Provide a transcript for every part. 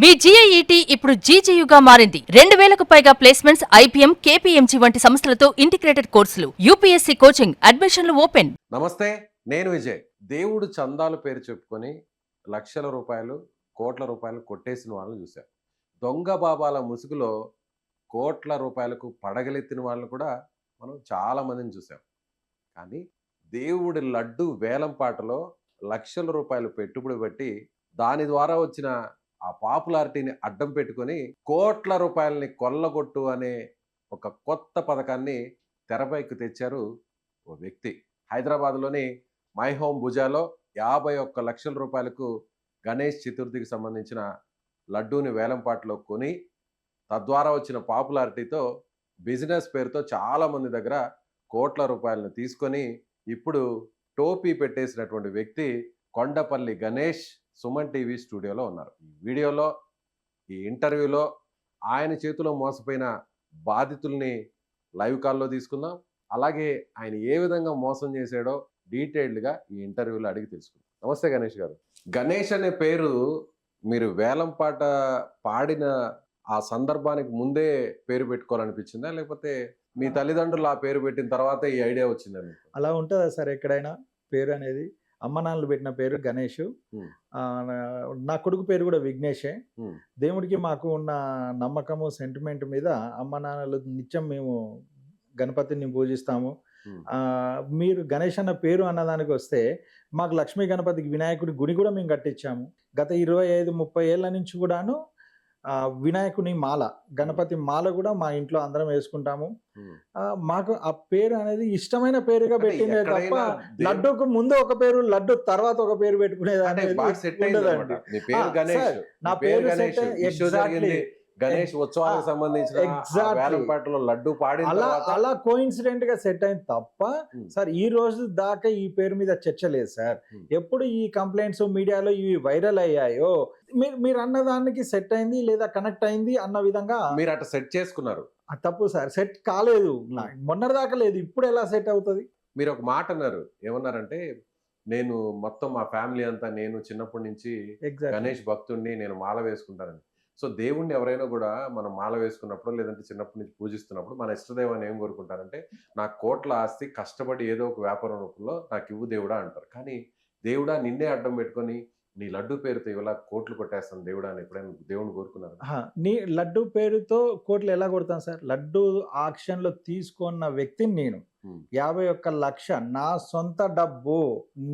మీ జీఐఈటీ ఇప్పుడు జీజేయుగా మారింది. 2000కు పైగా ప్లేస్మెంట్స్, ఐపీఎం, కేపీఎంజీ వంటి సంస్థలతో ఇంటిగ్రేటెడ్ కోర్సులు. యూపీఎస్సీ కోచింగ్, అడ్మిషన్లు ఓపెన్. నమస్తే, నేను విజయ్. దేవుడు చందాలు పేరు చెప్పుకొని లక్షల రూపాయలు, కోట్ల రూపాయలు కొట్టేసిన వాళ్ళని చూశారు. దొంగ బాబాల ముసుగులో కోట్ల రూపాయలకు పడగలెత్తిన వాళ్ళని కూడా మనం చాలా మందిని చూసాం. కానీ దేవుడి లడ్డు వేలం పాటలో లక్షల రూపాయలు పెట్టుబడి పెట్టి దాని ద్వారా వచ్చిన ఆ పాపులారిటీని అడ్డం పెట్టుకొని కోట్ల రూపాయలని కొల్లగొట్టు అనే ఒక కొత్త పథకాన్ని తెరపైకి తెచ్చారు ఓ వ్యక్తి. హైదరాబాద్లోని మై హోమ్ భుజాలో 51 లక్షల రూపాయలకు గణేష్ చతుర్థికి సంబంధించిన లడ్డూని వేలంపాటలో కొని తద్వారా వచ్చిన పాపులారిటీతో బిజినెస్ పేరుతో చాలామంది దగ్గర కోట్ల రూపాయలను తీసుకొని ఇప్పుడు టోపీ పెట్టేసినటువంటి వ్యక్తి కొండపల్లి గణేష్ సుమన్ టీవీ స్టూడియోలో ఉన్నారు. ఈ వీడియోలో, ఈ ఇంటర్వ్యూలో ఆయన చేతిలో మోసపోయిన బాధితుల్ని లైవ్ కాల్లో తీసుకుందాం. అలాగే ఆయన ఏ విధంగా మోసం చేశాడో డీటెయిల్డ్గా ఈ ఇంటర్వ్యూలో అడిగి తెలుసుకుందాం. నమస్తే గణేష్ గారు. గణేష్ అనే పేరు మీరు వేలం పాట పాడిన ఆ సందర్భానికి ముందే పేరు పెట్టుకోవాలనిపించిందా, లేకపోతే మీ తల్లిదండ్రులు ఆ పేరు పెట్టిన తర్వాత ఈ ఐడియా వచ్చిందా మీకు? అలా ఉంటుందా సార్? ఎక్కడైనా పేరు అనేది అమ్మ నాన్నలు పెట్టిన పేరు గణేష్. నా కొడుకు పేరు కూడా విఘ్నేషే. దేవుడికి మాకు ఉన్న నమ్మకము, సెంటిమెంట్ మీద అమ్మ నాన్నలు నిత్యం మేము గణపతిని పూజిస్తాము. మీరు గణేష్ అన్న పేరు అన్నదానికి వస్తే మాకు లక్ష్మీ గణపతికి వినాయకుడి గుడి కూడా మేము కట్టించాము. గత 25-30 ఏళ్ళ నుంచి కూడాను వినాయకుని మాల, గణపతి మాల కూడా మా ఇంట్లో అందరం వేసుకుంటాము. మాకు ఆ పేరు అనేది ఇష్టమైన పేరుగా పెట్టిందే తప్ప లడ్డూకు ముందు ఒక పేరు, లడ్డు తర్వాత ఒక పేరు పెట్టుకునేది అనేది ఉండదండి. నా పేరు గణేష్ ఉత్సవాలకు సంబంధించిన లడ్డు పాడి అలా కోఇన్సిడెంట్ గా సెట్ అయింది తప్ప సార్ ఈ రోజు దాకా ఈ పేరు మీద చర్చ లేదు సార్. ఎప్పుడు ఈ కంప్లైంట్స్ మీడియాలో ఇవి వైరల్ అయ్యాయో మీరు అన్నదానికి సెట్ అయింది లేదా కనెక్ట్ అయింది అన్న విధంగా మీరు అట్లా సెట్ చేసుకున్నారు. తప్పు సార్, సెట్ కాలేదు. మొన్నటిదాకా లేదు, ఇప్పుడు ఎలా సెట్ అవుతుంది? మీరు ఒక మాట అన్నారు, ఏమన్నారంటే నేను మొత్తం మా ఫ్యామిలీ అంతా నేను చిన్నప్పటి నుంచి గణేష్ భక్తుడిని, నేను మాల వేసుకుంటానని. సో దేవుణ్ణి ఎవరైనా కూడా మనం మాల వేసుకున్నప్పుడు లేదంటే చిన్నప్పటి నుంచి పూజిస్తున్నప్పుడు మన ఇష్టదైవాన్ని ఏం కోరుకుంటారంటే నాకు కోట్ల ఆస్తి కష్టపడి ఏదో ఒక వ్యాపారం రూపంలో నాకు ఇవ్వు దేవుడా అంటారు. కానీ దేవుడా నిన్నే అడ్డం పెట్టుకొని నీ లడ్డు పేరుతో ఇవాళ కోట్లు కొట్టేస్తాను దేవుడా అని ఎప్పుడైనా దేవుని కోరుకున్నారు? నీ లడ్డు పేరుతో కోట్లు ఎలా కొడతాను సార్? లడ్డు ఆక్షన్ లో తీసుకున్న వ్యక్తిని నేను. 51 లక్ష నా సొంత డబ్బు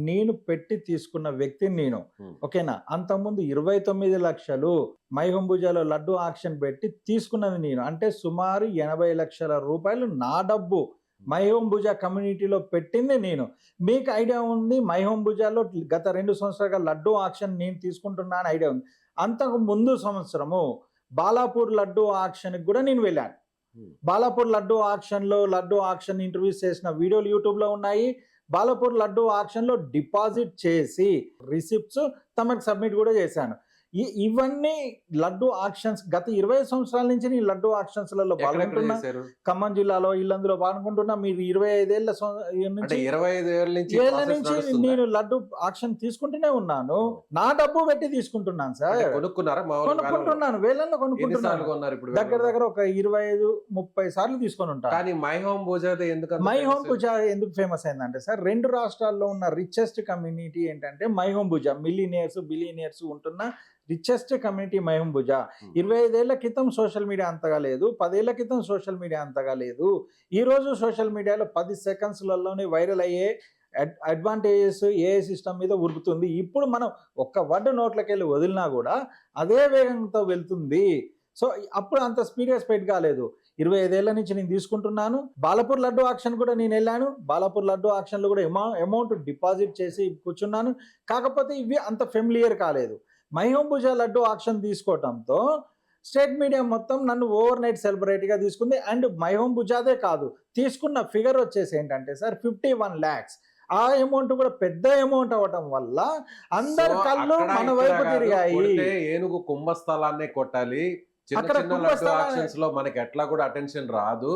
నేను పెట్టి తీసుకున్న వ్యక్తిని నేను. ఓకేనా? అంతకుముందు 29 లక్షలు మై హోమ్ భుజాలో లడ్డు ఆక్షన్ పెట్టి తీసుకున్నది నేను. అంటే సుమారు 80 లక్షల రూపాయలు నా డబ్బు మై హోమ్ భుజా కమ్యూనిటీలో పెట్టింది నేను. మీకు ఐడియా ఉంది మై హోమ్ భుజాలో గత 2 సంవత్సరాలుగా లడ్డు ఆక్షన్ నేను తీసుకుంటున్నాను ఐడియా ఉంది. అంతకు ముందు సంవత్సరము బాలాపూర్ లడ్డు ఆక్షన్కి కూడా నేను వెళ్ళాను. బాలాపూర్ లడ్డు ఆక్షన్లో లడ్డు ఆక్షన్ ఇంటర్వ్యూస్ చేసిన వీడియోలు యూట్యూబ్లో ఉన్నాయి. బాలాపూర్ లడ్డు ఆక్షన్లో డిపాజిట్ చేసి రిసిప్ట్స్ తమకు సబ్మిట్ కూడా చేశాను. ఇవన్నీ లడ్డు ఆక్షన్స్ గత 20 సంవత్సరాల నుంచి నేను లడ్డు ఆక్షన్స్లలో పాల్గొంటున్నా. ఖమ్మం జిల్లాలో ఇల్లందులో పాల్గొంటున్నా. మీరు 25 ఏళ్ళ నుంచి నేను లడ్డు ఆక్షన్ తీసుకుంటూనే ఉన్నాను. నా డబ్బు పెట్టి తీసుకుంటున్నాను సార్. కొనుక్కుంటున్నాను, వేలల్లో కొనుక్కుంటున్నాను. దగ్గర ఒక 25-30 సార్లు తీసుకొని ఉంటాను. మై హోమ్ భుజా ఎందుకు ఫేమస్ అయిందంటే సార్ 2 రాష్ట్రాల్లో ఉన్న రిచెస్ట్ కమ్యూనిటీ ఏంటంటే మై హోమ్ భుజా. మిలినియర్స్, బిలినియర్స్ ఉంటున్న రిచెస్ట్ కమ్యూనిటీ మై హోమ్ భుజా. 25 ఏళ్ల క్రితం సోషల్ మీడియా అంతగా లేదు, 10 ఏళ్ల క్రితం సోషల్ మీడియా అంతగా లేదు. ఈరోజు సోషల్ మీడియాలో 10 సెకండ్స్లలోనే వైరల్ అయ్యే అడ్వాంటేజెస్ ఏఐ సిస్టమ్ మీద ఉరుకుతుంది. ఇప్పుడు మనం ఒక్క వర్డ్ నోట్లకి వెళ్ళి వదిలినా కూడా అదే వేగంతో వెళ్తుంది. సో అప్పుడు అంత స్పీడ్గా స్ప్రెడ్ కాలేదు. 25 ఏళ్ల నుంచి నేను తీసుకుంటున్నాను. బాలాపూర్ లడ్డు ఆక్షన్ కూడా నేను వెళ్ళాను. బాలాపూర్ లడ్డు ఆక్షన్లో కూడా అమౌంట్ డిపాజిట్ చేసి కూర్చున్నాను. కాకపోతే ఇవి అంత ఫెమిలియర్ కాలేదు. మై హోమ్ భుజా లడ్డు ఆక్షన్ తీసుకోవడంతో స్టేట్ మీడియా మొత్తం నన్ను ఓవర్ నైట్ సెలబ్రిటీగా తీసుకుంది. అండ్ మై హోమ్ భుజాదే కాదు, తీసుకున్న ఫిగర్ వచ్చేసి ఏంటంటే సార్ 51 lakhs. ఆ అమౌంట్ కూడా పెద్ద అమౌంట్ అవ్వటం వల్ల అందరి కళ్ళు మన వైపు తిరిగాయి. ఏనుగు కుంభస్థలాన్నే కొట్టాలి, లో మనకి ఎట్లా కూడా అటెన్షన్ రాదు.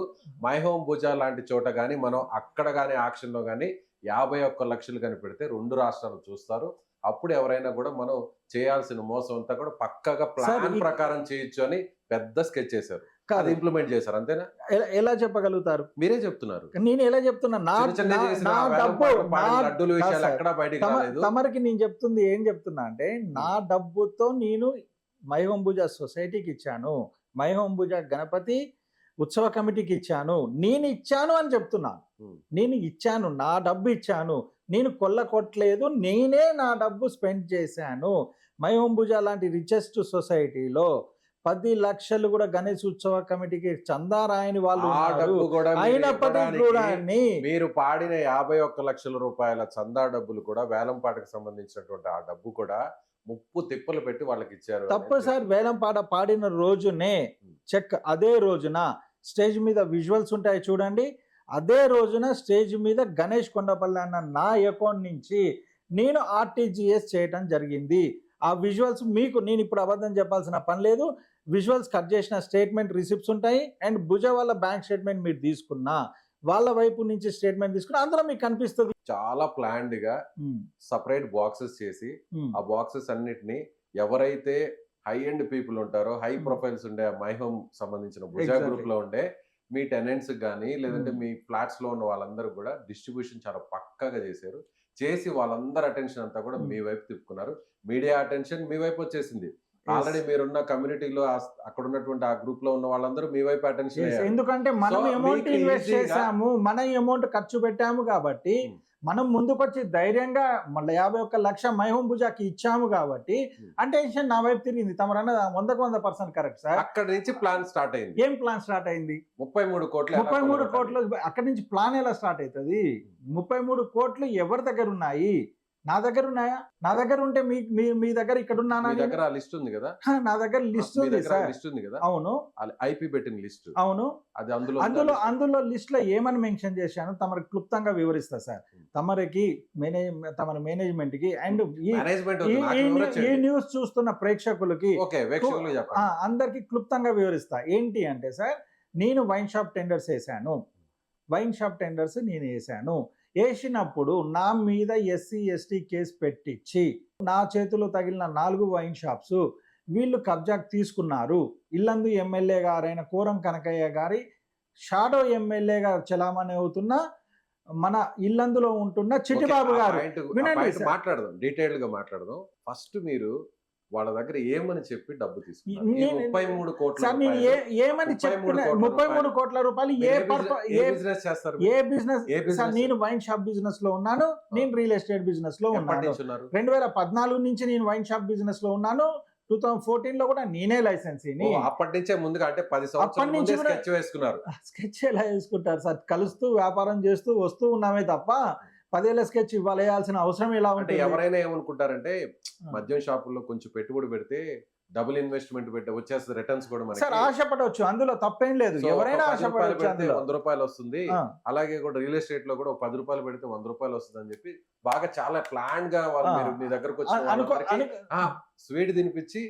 మై హోమ్ భుజా లాంటి చోట గానీ మనం అక్కడ గానీ ఆక్షన్ లో గానీ 51 లక్షలు కనిపెడితే 2 రాష్ట్రాలు చూస్తారు. అప్పుడు ఎవరైనా కూడా మనం చేయాల్సిన మోసం అంతా కూడా పక్కగా ప్లాన్ ప్రకారం చేయొచ్చు అని పెద్ద స్కెచ్ చేశారు. అది ఇంప్లిమెంట్ చేశారు అంతేనా? ఎలా చెప్పగలుగుతారు? మీరే చెప్తున్నారు. నేను ఎలా చెప్తున్నా? తమరికి నేను చెప్తుంది ఏం చెప్తున్నా అంటే, నా డబ్బుతో నేను మైహోంబుజ సొసైటీకి ఇచ్చాను, మైహోంబుజ గణపతి ఉత్సవ కమిటీకి ఇచ్చాను, నేను ఇచ్చాను అని చెప్తున్నాను. నేను ఇచ్చాను, నా డబ్బు ఇచ్చాను, నేను కొట్టలేదు, నేనే నా డబ్బు స్పెండ్ చేశాను. మైహోంబుజ లాంటి రిచెస్ట్ సొసైటీలో 10 లక్షలు కూడా గణేష్ ఉత్సవ కమిటీకి చందా రాయని వాళ్ళు అయినప్పటికీ కూడా మీరు పాడిన 51 లక్షల రూపాయల చందా డబ్బులు కూడా వేలంపాటకు సంబంధించినటువంటి ఆ డబ్బు కూడా ముప్పు తిప్పలు పెట్టి వాళ్ళకి ఇచ్చారు. తప్పు సార్. వేలంపాట పాడిన రోజునే చెక్, అదే రోజున స్టేజ్ మీద విజువల్స్ ఉంటాయి చూడండి, అదే రోజున స్టేజ్ మీద గణేష్ కొండపల్లి అన్న నా అకౌంట్ నుంచి నేను ఆర్టీజీఎస్ చేయటం జరిగింది. ఆ విజువల్స్ మీకు నేను ఇప్పుడు అబద్ధం చెప్పాల్సిన పని లేదు. విజువల్స్ కట్ చేసిన స్టేట్మెంట్ రిసిప్ట్స్ ఉంటాయి, అండ్ భుజ వాళ్ళ బ్యాంక్ స్టేట్మెంట్ మీరు తీసుకున్నా, వాళ్ళ వైపు నుంచి స్టేట్మెంట్ తీసుకున్నా, అందులో మీకు కనిపిస్తుంది. చాలా ప్లాన్డ్ గా సపరేట్ బాక్సెస్ చేసి ఆ బాక్సెస్ అన్నిటిని ఎవరైతే హై ఎండ్ పీపుల్ ఉంటారో, హై ప్రొఫైల్స్ ఉండే మైహోం సంబంధించిన భుజ గ్రూప్ లో ఉండే మీ టెనెంట్స్ కానీ లేదంటే మీ ఫ్లాట్స్ లో ఉన్న వాళ్ళందరూ కూడా డిస్ట్రిబ్యూషన్ చాలా పక్కాగా చేసి వాళ్ళందరి అటెన్షన్ అంతా కూడా మీ వైపు తిప్పుకున్నారు. మీడియా అటెన్షన్ మీ వైపు వచ్చేసింది. ఆల్రెడీ మీరున్న కమ్యూనిటీలో అక్కడ ఉన్నటువంటి ఆ గ్రూప్ లో ఉన్న వాళ్ళందరూ మీ వైపు అటెన్షన్. ఎందుకంటే మనం అమౌంట్ ఇన్వెస్ట్ చేసాము, మన అమౌంట్ ఖర్చు పెట్టాము కాబట్టి మనం ముందుకొచ్చి ధైర్యంగా మళ్ళీ 51 లక్ష మైహోంబుజాకి ఇచ్చాము కాబట్టి అటెన్షన్ నా వైపు తిరిగింది. తమరన్న 100% కరెక్ట్ సార్. అక్కడ నుంచి ప్లాన్ స్టార్ట్ అయింది. ఏం ప్లాన్ స్టార్ట్ అయింది? 33 కోట్లు. 33 కోట్లు అక్కడి నుంచి ప్లాన్ ఎలా స్టార్ట్ అవుతుంది? 33 కోట్లు ఎవరి దగ్గర ఉన్నాయి? నా దగ్గర ఉన్నాయా? నా దగ్గర ఉంటే మీ దగ్గర ఇక్కడ ఉన్నానా? లిస్ట్ ఉంది కదా? నా దగ్గర లిస్ట్ ఉంది సార్. లిస్ట్ ఉంది కదా? అవును. ఐపీ పెట్టిన లిస్ట్. అవును. అది అందులో లిస్ట్ లో ఏమని మెన్షన్ చేశాను తమరికి క్లుప్తంగా వివరిస్తా సార్. తమరి మేనేజ్మెంట్ కి అండ్ ఈ న్యూస్ చూస్తున్న ప్రేక్షకులకి అందరికి క్లుప్తంగా వివరిస్తా. ఏంటి అంటే సార్, నేను వైన్ షాప్ టెండర్స్ వేసాను. వేసినప్పుడు నా మీద SC ST కేసు పెట్టించి నా చేతిలో తగిలిన 4 వైన్ షాప్స్ వీళ్ళు కబ్జాకు తీసుకున్నారు. ఇల్లందు ఎమ్మెల్యే గారైన కోరం కనకయ్య గారి షాడో ఎమ్మెల్యేగా చలామణి అవుతున్న మన ఇల్లందులో ఉంటున్న చిట్టిబాబు గారు. మాట్లాడదాం, డీటెయిల్ గా మాట్లాడదాం. ఫస్ట్ మీరు వాళ్ళ దగ్గర ఏమని చెప్పి డబ్బు తీసుకున్నారు? 33 కోట్ల ఏమని చెప్పిన 33 కోట్ల రూపాయలు ఏ బిజినెస్? నేను వైన్ షాప్ బిజినెస్ లో ఉన్నాను, నేను రియల్ ఎస్టేట్ బిజినెస్ లో ఉన్నాను. 2014 నుంచి నేను వైన్ షాప్ బిజినెస్ లో ఉన్నాను. 2014 లో కూడా నేనే లైసెన్సీని. అప్పటి నుంచే ముందుగా అంటే 10 సంవత్సరాల ముందే స్కెచ్ వేసుకున్నారు. స్కెచ్ ఎలా వేసుకుంటారు సార్? కలుస్తూ వ్యాపారం చేస్తూ వస్తూ ఉన్నామే తప్ప 10 ఏళ్ల స్కెచ్ ఇవ్వాలి వేయాల్సిన అవసరం ఎలా ఉంటుంది? ఎవరైనా ఏమనుకుంటారంటే మద్యం షాపుల్లో కొంచెం పెట్టుబడి పెడితే డబుల్ ఇన్వెస్ట్మెంట్ పెట్టి వచ్చేస్తుంది రిటర్న్స్ కూడా మనకి. సార్ ఆశపడవచ్చు, అందులో తప్పేం లేదు. ఎవరైనా ఆశపడవచ్చు. 100 రూపాయలు వస్తుంది. అలాగే కూడా రియల్ ఎస్టేట్ లో కూడా 10 రూపాయలు పెడితే 100 రూపాయలు వస్తుంది అని చెప్పి బాగా చాలా ప్లాన్ గా వాళ్ళు మీ దగ్గరకు వచ్చి స్వీట్ తినిపించి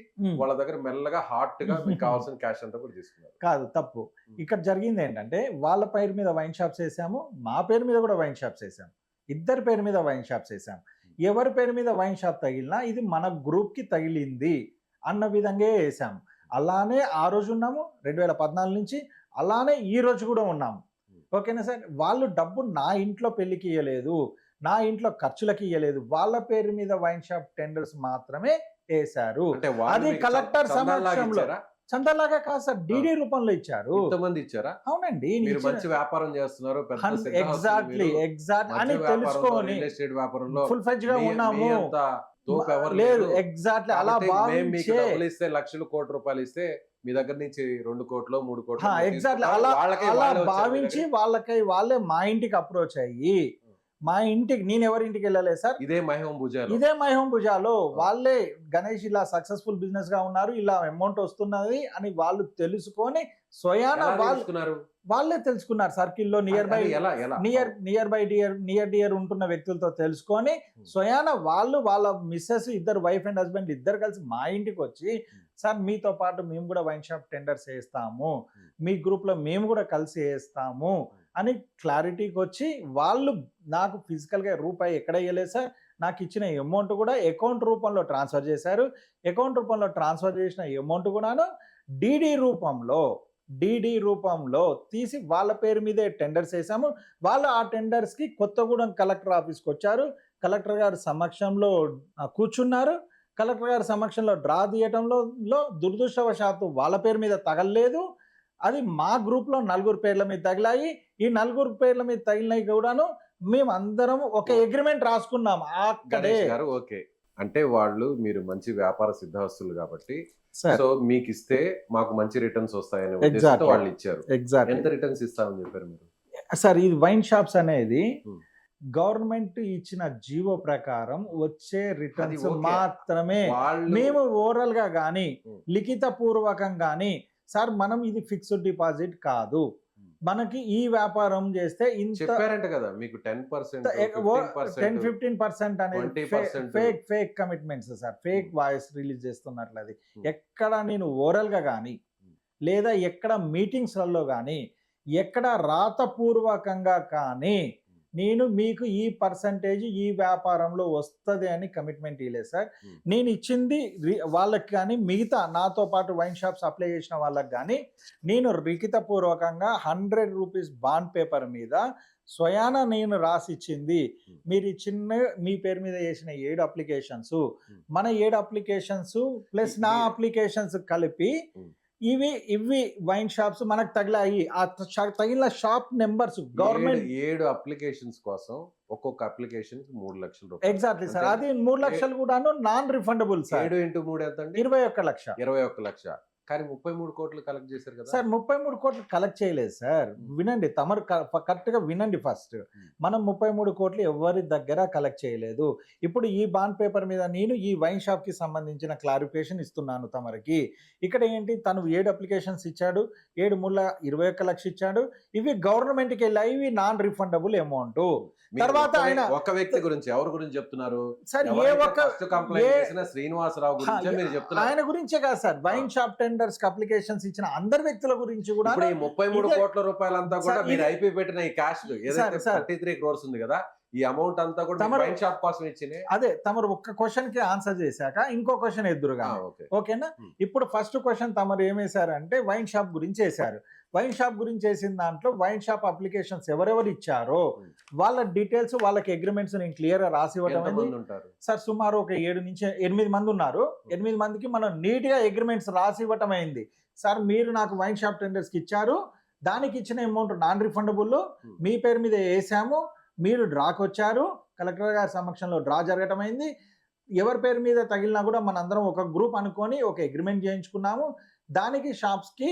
వాళ్ళ దగ్గర మెల్లగా హాట్ గా మీకు కావాల్సిన క్యాష్ అంతా కూడా తీసుకున్నారు. కాదు, తప్పు. ఇక్కడ జరిగింది ఏంటంటే, వాళ్ళ పేరు మీద వైన్ షాప్స్ వేసాము, మా పేరు మీద కూడా వైన్ షాప్స్ వేసాము, ఇద్దరి పేరు మీద వైన్ షాప్స్ వేసాము. ఎవరి పేరు మీద వైన్ షాప్ తగిలినా ఇది మన గ్రూప్ కి తగిలింది అన్న విధంగా వేసాము. అలానే ఆ రోజు ఉన్నాము 2014 నుంచి, అలానే ఈ రోజు కూడా ఉన్నాము. ఓకేనా సార్? వాళ్ళు డబ్బు నా ఇంట్లో పెళ్లికి ఇవ్వలేదు, నా ఇంట్లో ఖర్చులకి ఇవ్వలేదు, వాళ్ళ పేరు మీద వైన్ షాప్ టెండర్స్ మాత్రమే వేశారు. అది కలెక్టర్ సమక్షంలో. చందాలాగా కాదు సార్, డీడీ రూపంలో ఇచ్చారు. ఎంతమంది ఇచ్చారా? అవునండి. మీరు మంచి వ్యాపారం చేస్తున్నారు, ఎగ్జాక్ట్లీ అని తెలుసుకొని ఫుల్ ఫ్లెడ్జ్ గా ఉన్నాము. లేదు, ఎగ్జాక్ట్లీ అలా ఇస్తే లక్షలు కోటి రూపాయలు ఇస్తే మీ దగ్గర నుంచి 2 కోట్లు 3 కోట్లు ఎగ్జాక్ట్లీ అలా భావించి వాళ్ళే మా ఇంటికి అప్రోచ్ అయ్యి, మా ఇంటికి, నేను ఎవరింటికి వెళ్ళలేదు సార్, ఇదే మైహోంబుజాలో వాళ్ళే గణేష్ ఇలా సక్సెస్ఫుల్ బిజినెస్ గా ఉన్నారు, ఇలా అమౌంట్ వస్తున్నది అని వాళ్ళు తెలుసుకొని స్వయాన వాళ్ళే తెలుసుకున్నారు. సర్కిల్లో నియర్ డియర్ ఉంటున్న వ్యక్తులతో తెలుసుకొని స్వయాన వాళ్ళ మిస్సెస్, ఇద్దరు వైఫ్ అండ్ హస్బెండ్ ఇద్దరు కలిసి మా ఇంటికి వచ్చి, సార్ మీతో పాటు మేము కూడా వైన్ షాప్ టెండర్స్ వేస్తాము, మీ గ్రూప్ లో మేము కూడా కలిసి వేస్తాము అని క్లారిటీకి వచ్చి, వాళ్ళు నాకు ఫిజికల్ గా రూపాయి ఎక్కడ ఇవ్వలేదు సార్, నాకు ఇచ్చిన అమౌంట్ కూడా అకౌంట్ రూపంలో ట్రాన్స్ఫర్ చేశారు. అకౌంట్ రూపంలో ట్రాన్స్ఫర్ చేసిన అమౌంట్ కూడాను డీడీ రూపంలో తీసి వాళ్ళ పేరు మీదే టెండర్స్ వేసాము. వాళ్ళు ఆ టెండర్స్కి కొత్తగూడెం కలెక్టర్ ఆఫీస్కి వచ్చారు. కలెక్టర్ గారి సమక్షంలో కూర్చున్నారు. కలెక్టర్ గారి సమక్షంలో డ్రా తీయటంలో దురదృష్టవశాత్తు వాళ్ళ పేరు మీద తగలలేదు. అది మా గ్రూప్లో 4 పేర్ల మీద తగిలాయి. ఈ 4 పేర్ల మీద తగిలినాయి కూడాను మేము అందరం ఒక అగ్రిమెంట్ రాసుకున్నాం అక్కడే. గణేష్ గారు ఓకే, అంటే వాళ్ళు మీరు మంచి వ్యాపార సిద్ధహస్తులు కాబట్టి సో మీకు ఇస్తే మాకు మంచి రిటర్న్స్ వస్తాయని ఉద్దేశంతో వాళ్ళు ఇచ్చారు. ఎంత రిటర్న్స్ ఇస్తామని చెప్పారు మీరు? సార్ ఇది వైన్ షాప్స్ అనేది గవర్నమెంట్ ఇచ్చిన జీవో ప్రకారం వచ్చే రిటర్న్స్ మాత్రమే. మేము ఓరల్ గా గానీ లిఖిత పూర్వకం గానీ సార్ మనం ఇది ఫిక్స్డ్ డిపాజిట్ కాదు. మనకి ఈ వ్యాపారం చేస్తే ఇంత చెప్పారంట కదా మీకు 10%, 10-15% అనేది fake commitments sir. Fake voice release చేస్తున్నట్లు. అది ఎక్కడ నేను ఓరల్ గా కానీ లేదా ఎక్కడ మీటింగ్స్లలో కానీ ఎక్కడ రాతపూర్వకంగా కానీ నేను మీకు ఈ పర్సంటేజ్ ఈ వ్యాపారంలో వస్తుంది అని కమిట్మెంట్ ఇవ్వలేదు సార్. నేను ఇచ్చింది వాళ్ళకి కానీ మిగతా నాతో పాటు వైన్ షాప్స్ అప్లై చేసిన వాళ్ళకి కానీ నేను లిఖితపూర్వకంగా 100 రూపీస్ బాండ్ పేపర్ మీద స్వయాన నేను రాసిచ్చింది. మీరు చిన్న మీ పేరు మీద చేసిన 7 అప్లికేషన్స్, మన 7 అప్లికేషన్స్ ప్లస్ నా అప్లికేషన్స్ కలిపి ఇవి వైన్ షాప్స్ మనకు తగిలాయి. ఆ తగిలిన షాప్ నెంబర్స్ గవర్నమెంట్ 7 అప్లికేషన్స్ కోసం ఒక్కొక్క అప్లికేషన్ 3 లక్షల రూపాయలు. Exactly sir. అది 3 లక్షలు కూడాను నాన్ రిఫండబుల్ సార్. 7 × 3 ఎంత అండి? 21 లక్ష. 21 లక్ష. కానీ 33 కోట్లు కలెక్ట్ చేశారు కదా సార్. 33 కోట్లు కలెక్ట్ చేయలేదు సార్. వినండి, తమరు కరెక్ట్ గా వినండి. ఫస్ట్ మనం 33 కోట్లు ఎవరి దగ్గర కలెక్ట్ చేయలేదు. ఇప్పుడు ఈ బాండ్ పేపర్ మీద నేను ఈ వైన్ షాప్ కి సంబంధించిన క్లారిఫికేషన్ ఇస్తున్నాను తమరికి. ఇక్కడ ఏంటి, తను 7 అప్లికేషన్స్ ఇచ్చాడు, 7 మూల 21 లక్ష ఇచ్చాడు. ఇవి గవర్నమెంట్ కి వెళ్ళాయి, ఇవి నాన్ రిఫండబుల్ అమౌంట్. తర్వాత ఆయన ఒక వ్యక్తి గురించి ఎవరి గురించి చెప్తున్నారు సార్? శ్రీనివాసరావు గురించి మీరు చెప్తున్నారు. ఆయన గురించే కాదు sir, wine shop tenders applications ఇచ్చిన అందరి వ్యక్తుల గురించి కూడా. 33 కోట్ల రూపాయలంతా కూడా మీరు ఐపీ పెట్టిన ఈ క్యాష్ ఏదైతే 33 crores ఉంది కదా, ఈ అమౌంట్ అంతా కూడా వైన్ షాప్ కోసం ఇచ్చింది. అదే తమరు ఒక్క క్వశ్చన్ కి ఆన్సర్ చేశాక ఇంకో క్వశ్చన్ ఎదురుగా. ఓకేనా? ఇప్పుడు ఫస్ట్ క్వశ్చన్ తమరు ఏమేశారంటే వైన్ షాప్ గురించి వేశారు. వైన్ షాప్ గురించి వేసిన దాంట్లో వైన్ షాప్ అప్లికేషన్స్ ఎవరెవరు ఇచ్చారో వాళ్ళ డీటెయిల్స్, వాళ్ళకి అగ్రిమెంట్స్ నేను క్లియర్ గా రాసి ఇవ్వడం సార్. సుమారు ఒక 7 నుంచి 8 మంది ఉన్నారు. 8 మందికి మనం నీట్ గా అగ్రిమెంట్స్ రాసి ఇవ్వటం అయింది. సార్ మీరు నాకు వైన్ షాప్ టెండర్స్ కి ఇచ్చారు, దానికి ఇచ్చిన అమౌంట్ నాన్ రిఫండబుల్, మీ పేరు మీద వేసాము, మీరు డ్రాకి వచ్చారు, కలెక్టర్ గారి సమక్షంలో డ్రా జరగటం అయింది. ఎవరి పేరు మీద తగిలినా కూడా మనందరం ఒక గ్రూప్ అనుకొని ఒక అగ్రిమెంట్ చేయించుకున్నాము. దానికి షాప్స్ కి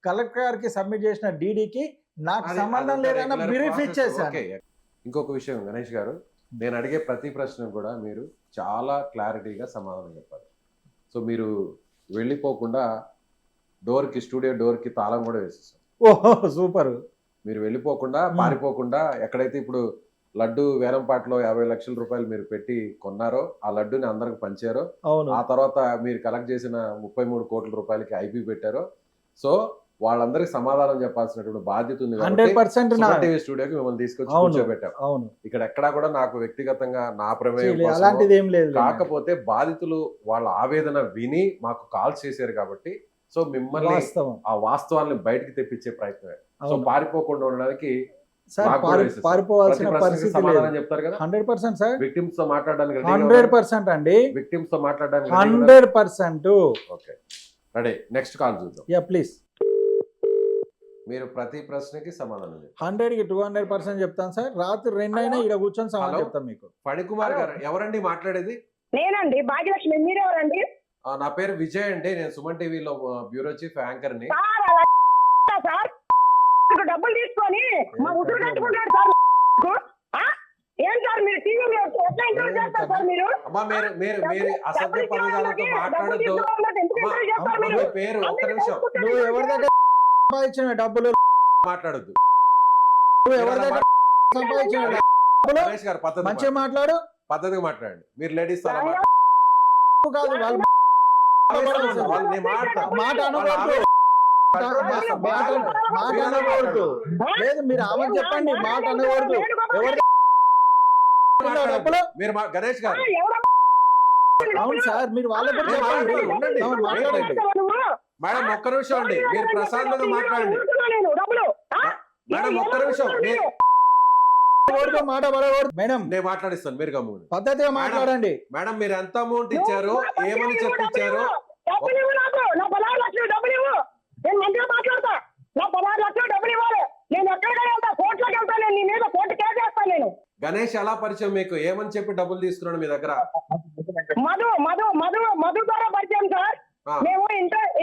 కలెక్టర్ గారికి సబ్మిట్ చేసిన డీడీకి నాకు సంబంధం లేదన్న బ్రీఫ్ ఇచ్చేసాను. ఇంకొక విషయం గణేష్ గారు, నేను అడిగే ప్రతి ప్రశ్న కూడా మీరు చాలా క్లారిటీగా సమాధానం చెప్పాలి. సో మీరు వెళ్ళిపోకుండా స్టూడియో డోర్కి తాళం కూడా వేసేసాం. ఓహో సూపర్. మీరు వెళ్ళిపోకుండా పారిపోకుండా ఎక్కడైతే ఇప్పుడు లడ్డు వేలంపాటలో 50 లక్షల రూపాయలు మీరు పెట్టి కొన్నారో ఆ లడ్డుని అందరికి పంచారో, ఆ తర్వాత మీరు కలెక్ట్ చేసిన 33 కోట్ల రూపాయలకి ఐపీ పెట్టారో, సో వాళ్ళందరికి సమాధానం చెప్పాల్సినటువంటి బాధ్యత ఉంది. 100% టీవీ స్టూడియోకి మిమ్మల్ని తీసుకొచ్చి కూర్చోబెట్టాం. ఇక్కడ ఎక్కడా కూడా నాకు వ్యక్తిగతంగా నా ప్రమేయం అలాంటిది ఏం లేదు. కాకపోతే బాధితులు వాళ్ళ ఆవేదన విని మాకు కాల్ చేశారు కాబట్టి సో మిమ్మల్ని ఆ వాస్తవాన్ని బయటకు తెప్పించే ప్రయత్నమే. సో పారిపోకుండా ఉండడానికి పారిపోవాల్సిన పరిస్థితి సమాధానం చెప్తారు కదా. 100% సార్. విక్టిమ్స్ తో మాట్లాడడానికి 100% అండి. విక్టిమ్స్ తో మాట్లాడడానికి 100%. Okay ready. నెక్స్ట్ కాల్ చూద్దాం. Yeah please. మీరు ప్రతి ప్రశ్నకి సమాధానం 100కి 200% చెప్తాను సార్. రాత్రి 2 అయినా ఇక్కడ కూర్చొని సమాధానం చెప్తాను మీకు. ఫణికుమార్ గారు ఎవరండి మాట్లాడేది? నేనండి భాగ్యలక్ష్మి. మీరెవరండి? నా పేరు విజయ్ అండి, నేను సుమన్ టీవీలో బ్యూరో చీఫ్ యాంకర్ ని. డబ్బులు తీసుకొని మా ఉసురు కట్టుకుంటాడు సార్. ఏం సార్ మీరు టీవీలో ఎట్లా ఇంటర్వ్యూ చేస్తారు సార్? మీరు మీరు అసభ్య పదజాలంతో మాట్లాడద్దు. పేరు ఒక్క నిమిషం. నువ్వు ఎవరి దగ్గర సంపాదించిన డబ్బులు మాట్లాడద్దు. నువ్వు ఎవరి దగ్గర సంపాదించిన గణేష్ గారు పద్ధతి మంచిగా మాట్లాడు, పద్ధతిగా మాట్లాడండి. మీరు లేడీస్ కాదు, వాళ్ళు మాట అనకూడదు. లేదు మీరు ఆమె చెప్పండి, మాట అనకూడదు. ఎవరి డబ్బులు మీరు గణేష్ గారు అవును సార్, మీరు వాళ్ళకి కూడా నేను చెప్పండి. మాట్లాడతాను, ఉండండి. అవును, మాట్లాడండి. మేడం ఒక్క నిమిషం అండి, మీరు ప్రశాంతంగా మాట్లాడండి. మేడం ఒక్క నిమిషం, ఎవరితో మాట పడకూడదు. మేడం నేను మాట్లాడిస్తాను, మీరు గమ్ముని. పద్ధతిగా మాట్లాడండి. మేడం మీరు ఎంత అమౌంట్ ఇచ్చారు, ఏమని చెప్పించారు? డబ్బులు ఇవ్వు నాకు, నా 16 లక్షలు డబ్బులు ఇవ్వు. నేను మంచిగా మాట్లాడతా. నా 16 లక్షలు డబ్బులు ఇవ్వాలి. నేను ఎక్కడికైనా వెళ్తా, కోర్టులోకి వెళ్తా. నేను నీ మీద కోర్టు కేసు వేస్తాను నేను. గణేష్ ఎలా పరిచయం మీకు? ఏమని చెప్పి డబ్బులు తీసుకున్నాడు మీ దగ్గర? మధు ద్వారా పరిచయం సార్. మేము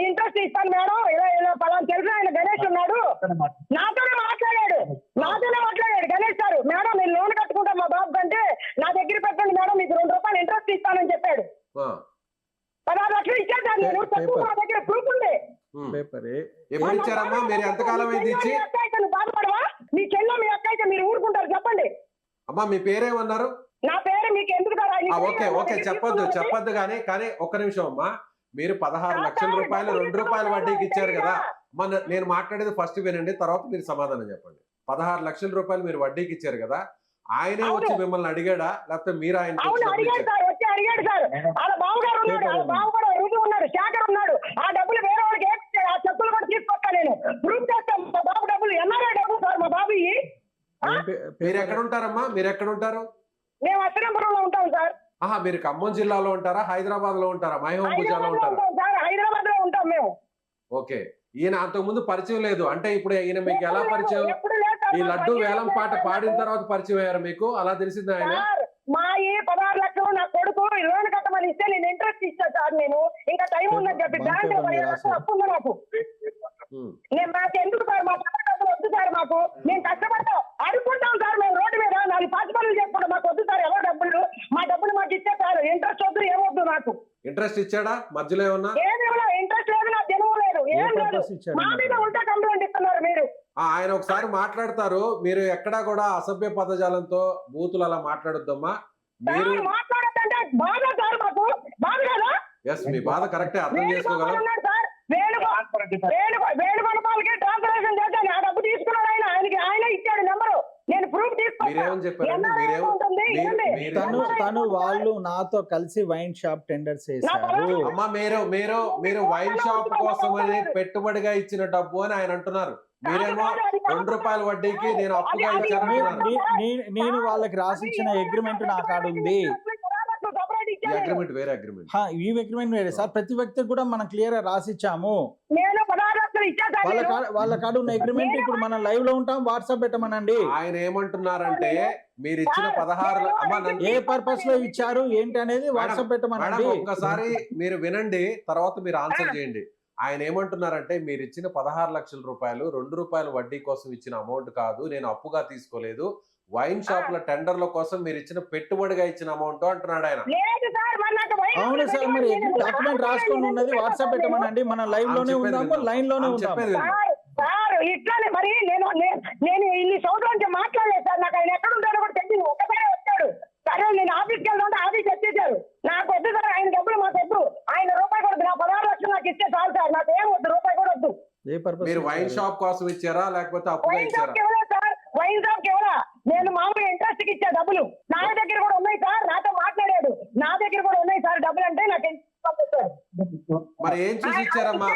ఇంట్రెస్ట్ ఇస్తాను మేడం, ఇలా పలానా తెలుసు ఆయన గణేష్ ఉన్నాడు, నాతోనే మాట్లాడాడు గణేష్ సార్. మేడం నేను లోన్ కట్టుకుంటా మా బాబు కంటే, నా దగ్గర పెట్టండి మేడం, మీకు 2 రూపాయలు ఇంట్రెస్ట్ ఇస్తానని చెప్పాడు. 16 లక్షలు ఇచ్చేసాను నేను, నా దగ్గర ప్రూఫ్ ఉంది. ఎప్పుడు ఇచ్చారమ్మా? మీరు ఎంతకాలం అయింది ఇచ్చి? నువ్వు బాధపడవా? మీ చెల్లె మీ అక్క అయితే మీరు ఊరుకుంటారు చెప్పండి. అమ్మా మీ పేరేమన్నారు? నా పేరు మీకు ఎందుకు కదా? ఓకే చెప్పొద్దు కానీ ఒక్క నిమిషం అమ్మా. మీరు 16 లక్షల రూపాయలు 2 రూపాయల వడ్డీకి ఇచ్చారు కదా. నేను మాట్లాడేది ఫస్ట్ వినండి, తర్వాత మీరు సమాధానం చెప్పండి. 16 లక్షల రూపాయలు మీరు వడ్డీకి ఇచ్చారు కదా, ఆయనే వచ్చి మిమ్మల్ని అడిగాడా, లేకపోతే మీరు ఆయన అడిగాడు సార్. వాళ్ళ బావగారు ఉన్నాడు, వాళ్ళ బావ కూడా రుజువు ఉన్నాడు, శేఖర్ ఉన్నాడు. ఆ డబ్బులు వేరే వాళ్ళకి ఆ చెప్పులు కూడా తీసుకొస్తా నేను, ప్రూఫ్ చేస్తాను. మా బాబు డబ్బులు ఎన్ఆర్ఐ డబ్బులు సార్ మా బాబు. మీరు ఎక్కడ ఉంటారమ్మా? మీరు ఎక్కడ ఉంటారు? మేము అశ్వరంపురంలో ఉంటాం సార్. మీరు ఖమ్మం జిల్లాలో ఉంటారా, హైదరాబాద్ లో ఉంటారా, మహబూబాబాద్ లో ఉంటారా? హైదరాబాద్ లో ఉంటాం మేము. ఓకే, ఈయన అంతకు ముందు పరిచయం లేదు అంటే ఇప్పుడు ఈయన మీకు ఎలా పరిచయం? ఈ లడ్డు వేలం పాట పాడిన తర్వాత పరిచయం అయ్యారు మీకు, అలా తెలిసింది ఆయన? మా ఈ 16 లక్షలు నా కొడుకు లోన్ కట్టమని ఇస్తే నేను ఇంట్రెస్ట్ ఇచ్చా సార్. నేను ఇంకా టైం ఉందని చెప్పి బ్యాంక్ అప్పు ఉంది నాకు. నేను మాకు ఎందుకు సార్, మా డబ్బులు వద్దు సార్ మాకు. మేము కష్టపడతాం, అడుక్కుంటాం సార్ మేము రోడ్డు మీద, 4 పాచి పనులు చేసుకుంటాం. మాకు వద్దు సార్ ఎవరు డబ్బులు, మా డబ్బులు మాకు ఇచ్చే సార్. ఇంట్రెస్ట్ వద్దు, ఏమొద్దు నాకు. ఇంట్రెస్ట్ ఇచ్చాడా మధ్యలో? ఏమన్నా ఇంట్రెస్ట్ లేదు, నాకు జనువు లేదు, ఏం లేదు. మా మీద ఉంటే కంప్లైంట్ ఇస్తున్నారు మీరు. ఆయన ఒకసారి మాట్లాడతారు, మీరు ఎక్కడా కూడా అసభ్య పదజాలంతో బూతులు అలా మాట్లాడొద్దమ్మా. మీరు మాట్లాడద్దంటే బాధ సార్ మాకు, బాధ కదా? ఎస్, మీ బాధ కరెక్టే, అర్థం చేసుకోగలం. వేణుగోపాల్కి ట్రాన్స్ఫర్మేషన్ చేశాను, ఆ డబ్బు తీసుకున్నాడు ఆయన. ఆయన ఇచ్చాడు నెంబరు, నేను ప్రూఫ్ మీరేమని చెప్పారండి? తను వాళ్ళు నాతో కలిసి వైన్ షాప్ టెండర్స్ చేశారు. అమ్మా మీరు వైన్ షాప్ కోసం అని పెట్టుబడిగా ఇచ్చిన డబ్బు అని ఆయన అంటున్నారు. మీరేమో 2 రూపాయల వడ్డీకి నేను అప్పుగా ఇచ్చాను. నేను వాళ్ళకి రాసిచ్చిన అగ్రిమెంట్ నా కాడ ఉంది. అగ్రిమెంట్ వేరే అగ్రిమెంట్, ఈ అగ్రిమెంట్ వేరే సార్. ప్రతి వ్యక్తికి కూడా మనం క్లియర్ గా రాసిచ్చాము. వాళ్ళ కాడ ఉన్న అగ్రిమెంట్ ఇప్పుడు మనం లైవ్ లో ఉంటాం, వాట్సాప్ పెట్టమనండి. ఆయన ఏమంటున్నారంటే మీరు ఇచ్చిన 16 ఏ పర్పస్ లో ఇచ్చారు ఏంటి అనేది వాట్సాప్ పెట్టమనండి. ఒక్కసారి మీరు వినండి, తర్వాత మీరు ఆన్సర్ చేయండి. ఆయన ఏమంటున్నారంటే మీరు ఇచ్చిన 16 లక్షల రూపాయలు 2 రూపాయల వడ్డీ కోసం ఇచ్చిన అమౌంట్ కాదు, నేను అప్పుగా తీసుకోలేదు, వైన్ షాప్ ల టెండర్ల కోసం మీరు ఇచ్చిన పెట్టుబడిగా ఇచ్చిన అమౌంట్ అంటున్నాడు ఆయన. అవును సార్, మరి డాక్యుమెంట్ రాసుకొని ఉన్నది వాట్సాప్ పెట్టమనండి, మనం లైవ్ లోనే ఉన్నాము, లైన్ లోనే ఉంటాము. ఇట్లానే మరి నేను ఇన్ని సంవత్సరాల నుంచి మాట్లాడలేదు సార్. నాకు ఆయన ఎక్కడ ఉంటాడో కూడా తెలియదు, ఒక్కసారి వచ్చాడు. సరే నేను ఆఫీస్కి వెళ్తుంటే ఆఫీస్ వచ్చేసారు. నాకు వద్దు సార్ ఆయన డబ్బులు, మాకు వద్దు. ఆయన రూపాయి కూడా నా 16 లక్షలు నాకు ఇస్తే చాలు సార్, నాకు ఏం వద్దు, రూపాయి కూడా వద్దు. మీరు వైన్ షాప్ కోసం ఇచ్చారా లేకపోతే అప్పుగా ఇచ్చారా? వైన్ షాప్ ఎవరా? నేను మామూలుగా ఇంట్రెస్ట్ కి ఇచ్చా డబ్బులు. నా దగ్గర కూడా ఉన్నాయి సార్, నాతో మాట్లాడాడు. నా దగ్గర కూడా ఉన్నాయి సార్ డబ్బులు అంటే నాకు మరి ఏం చూసి ఇచ్చారమ్మా?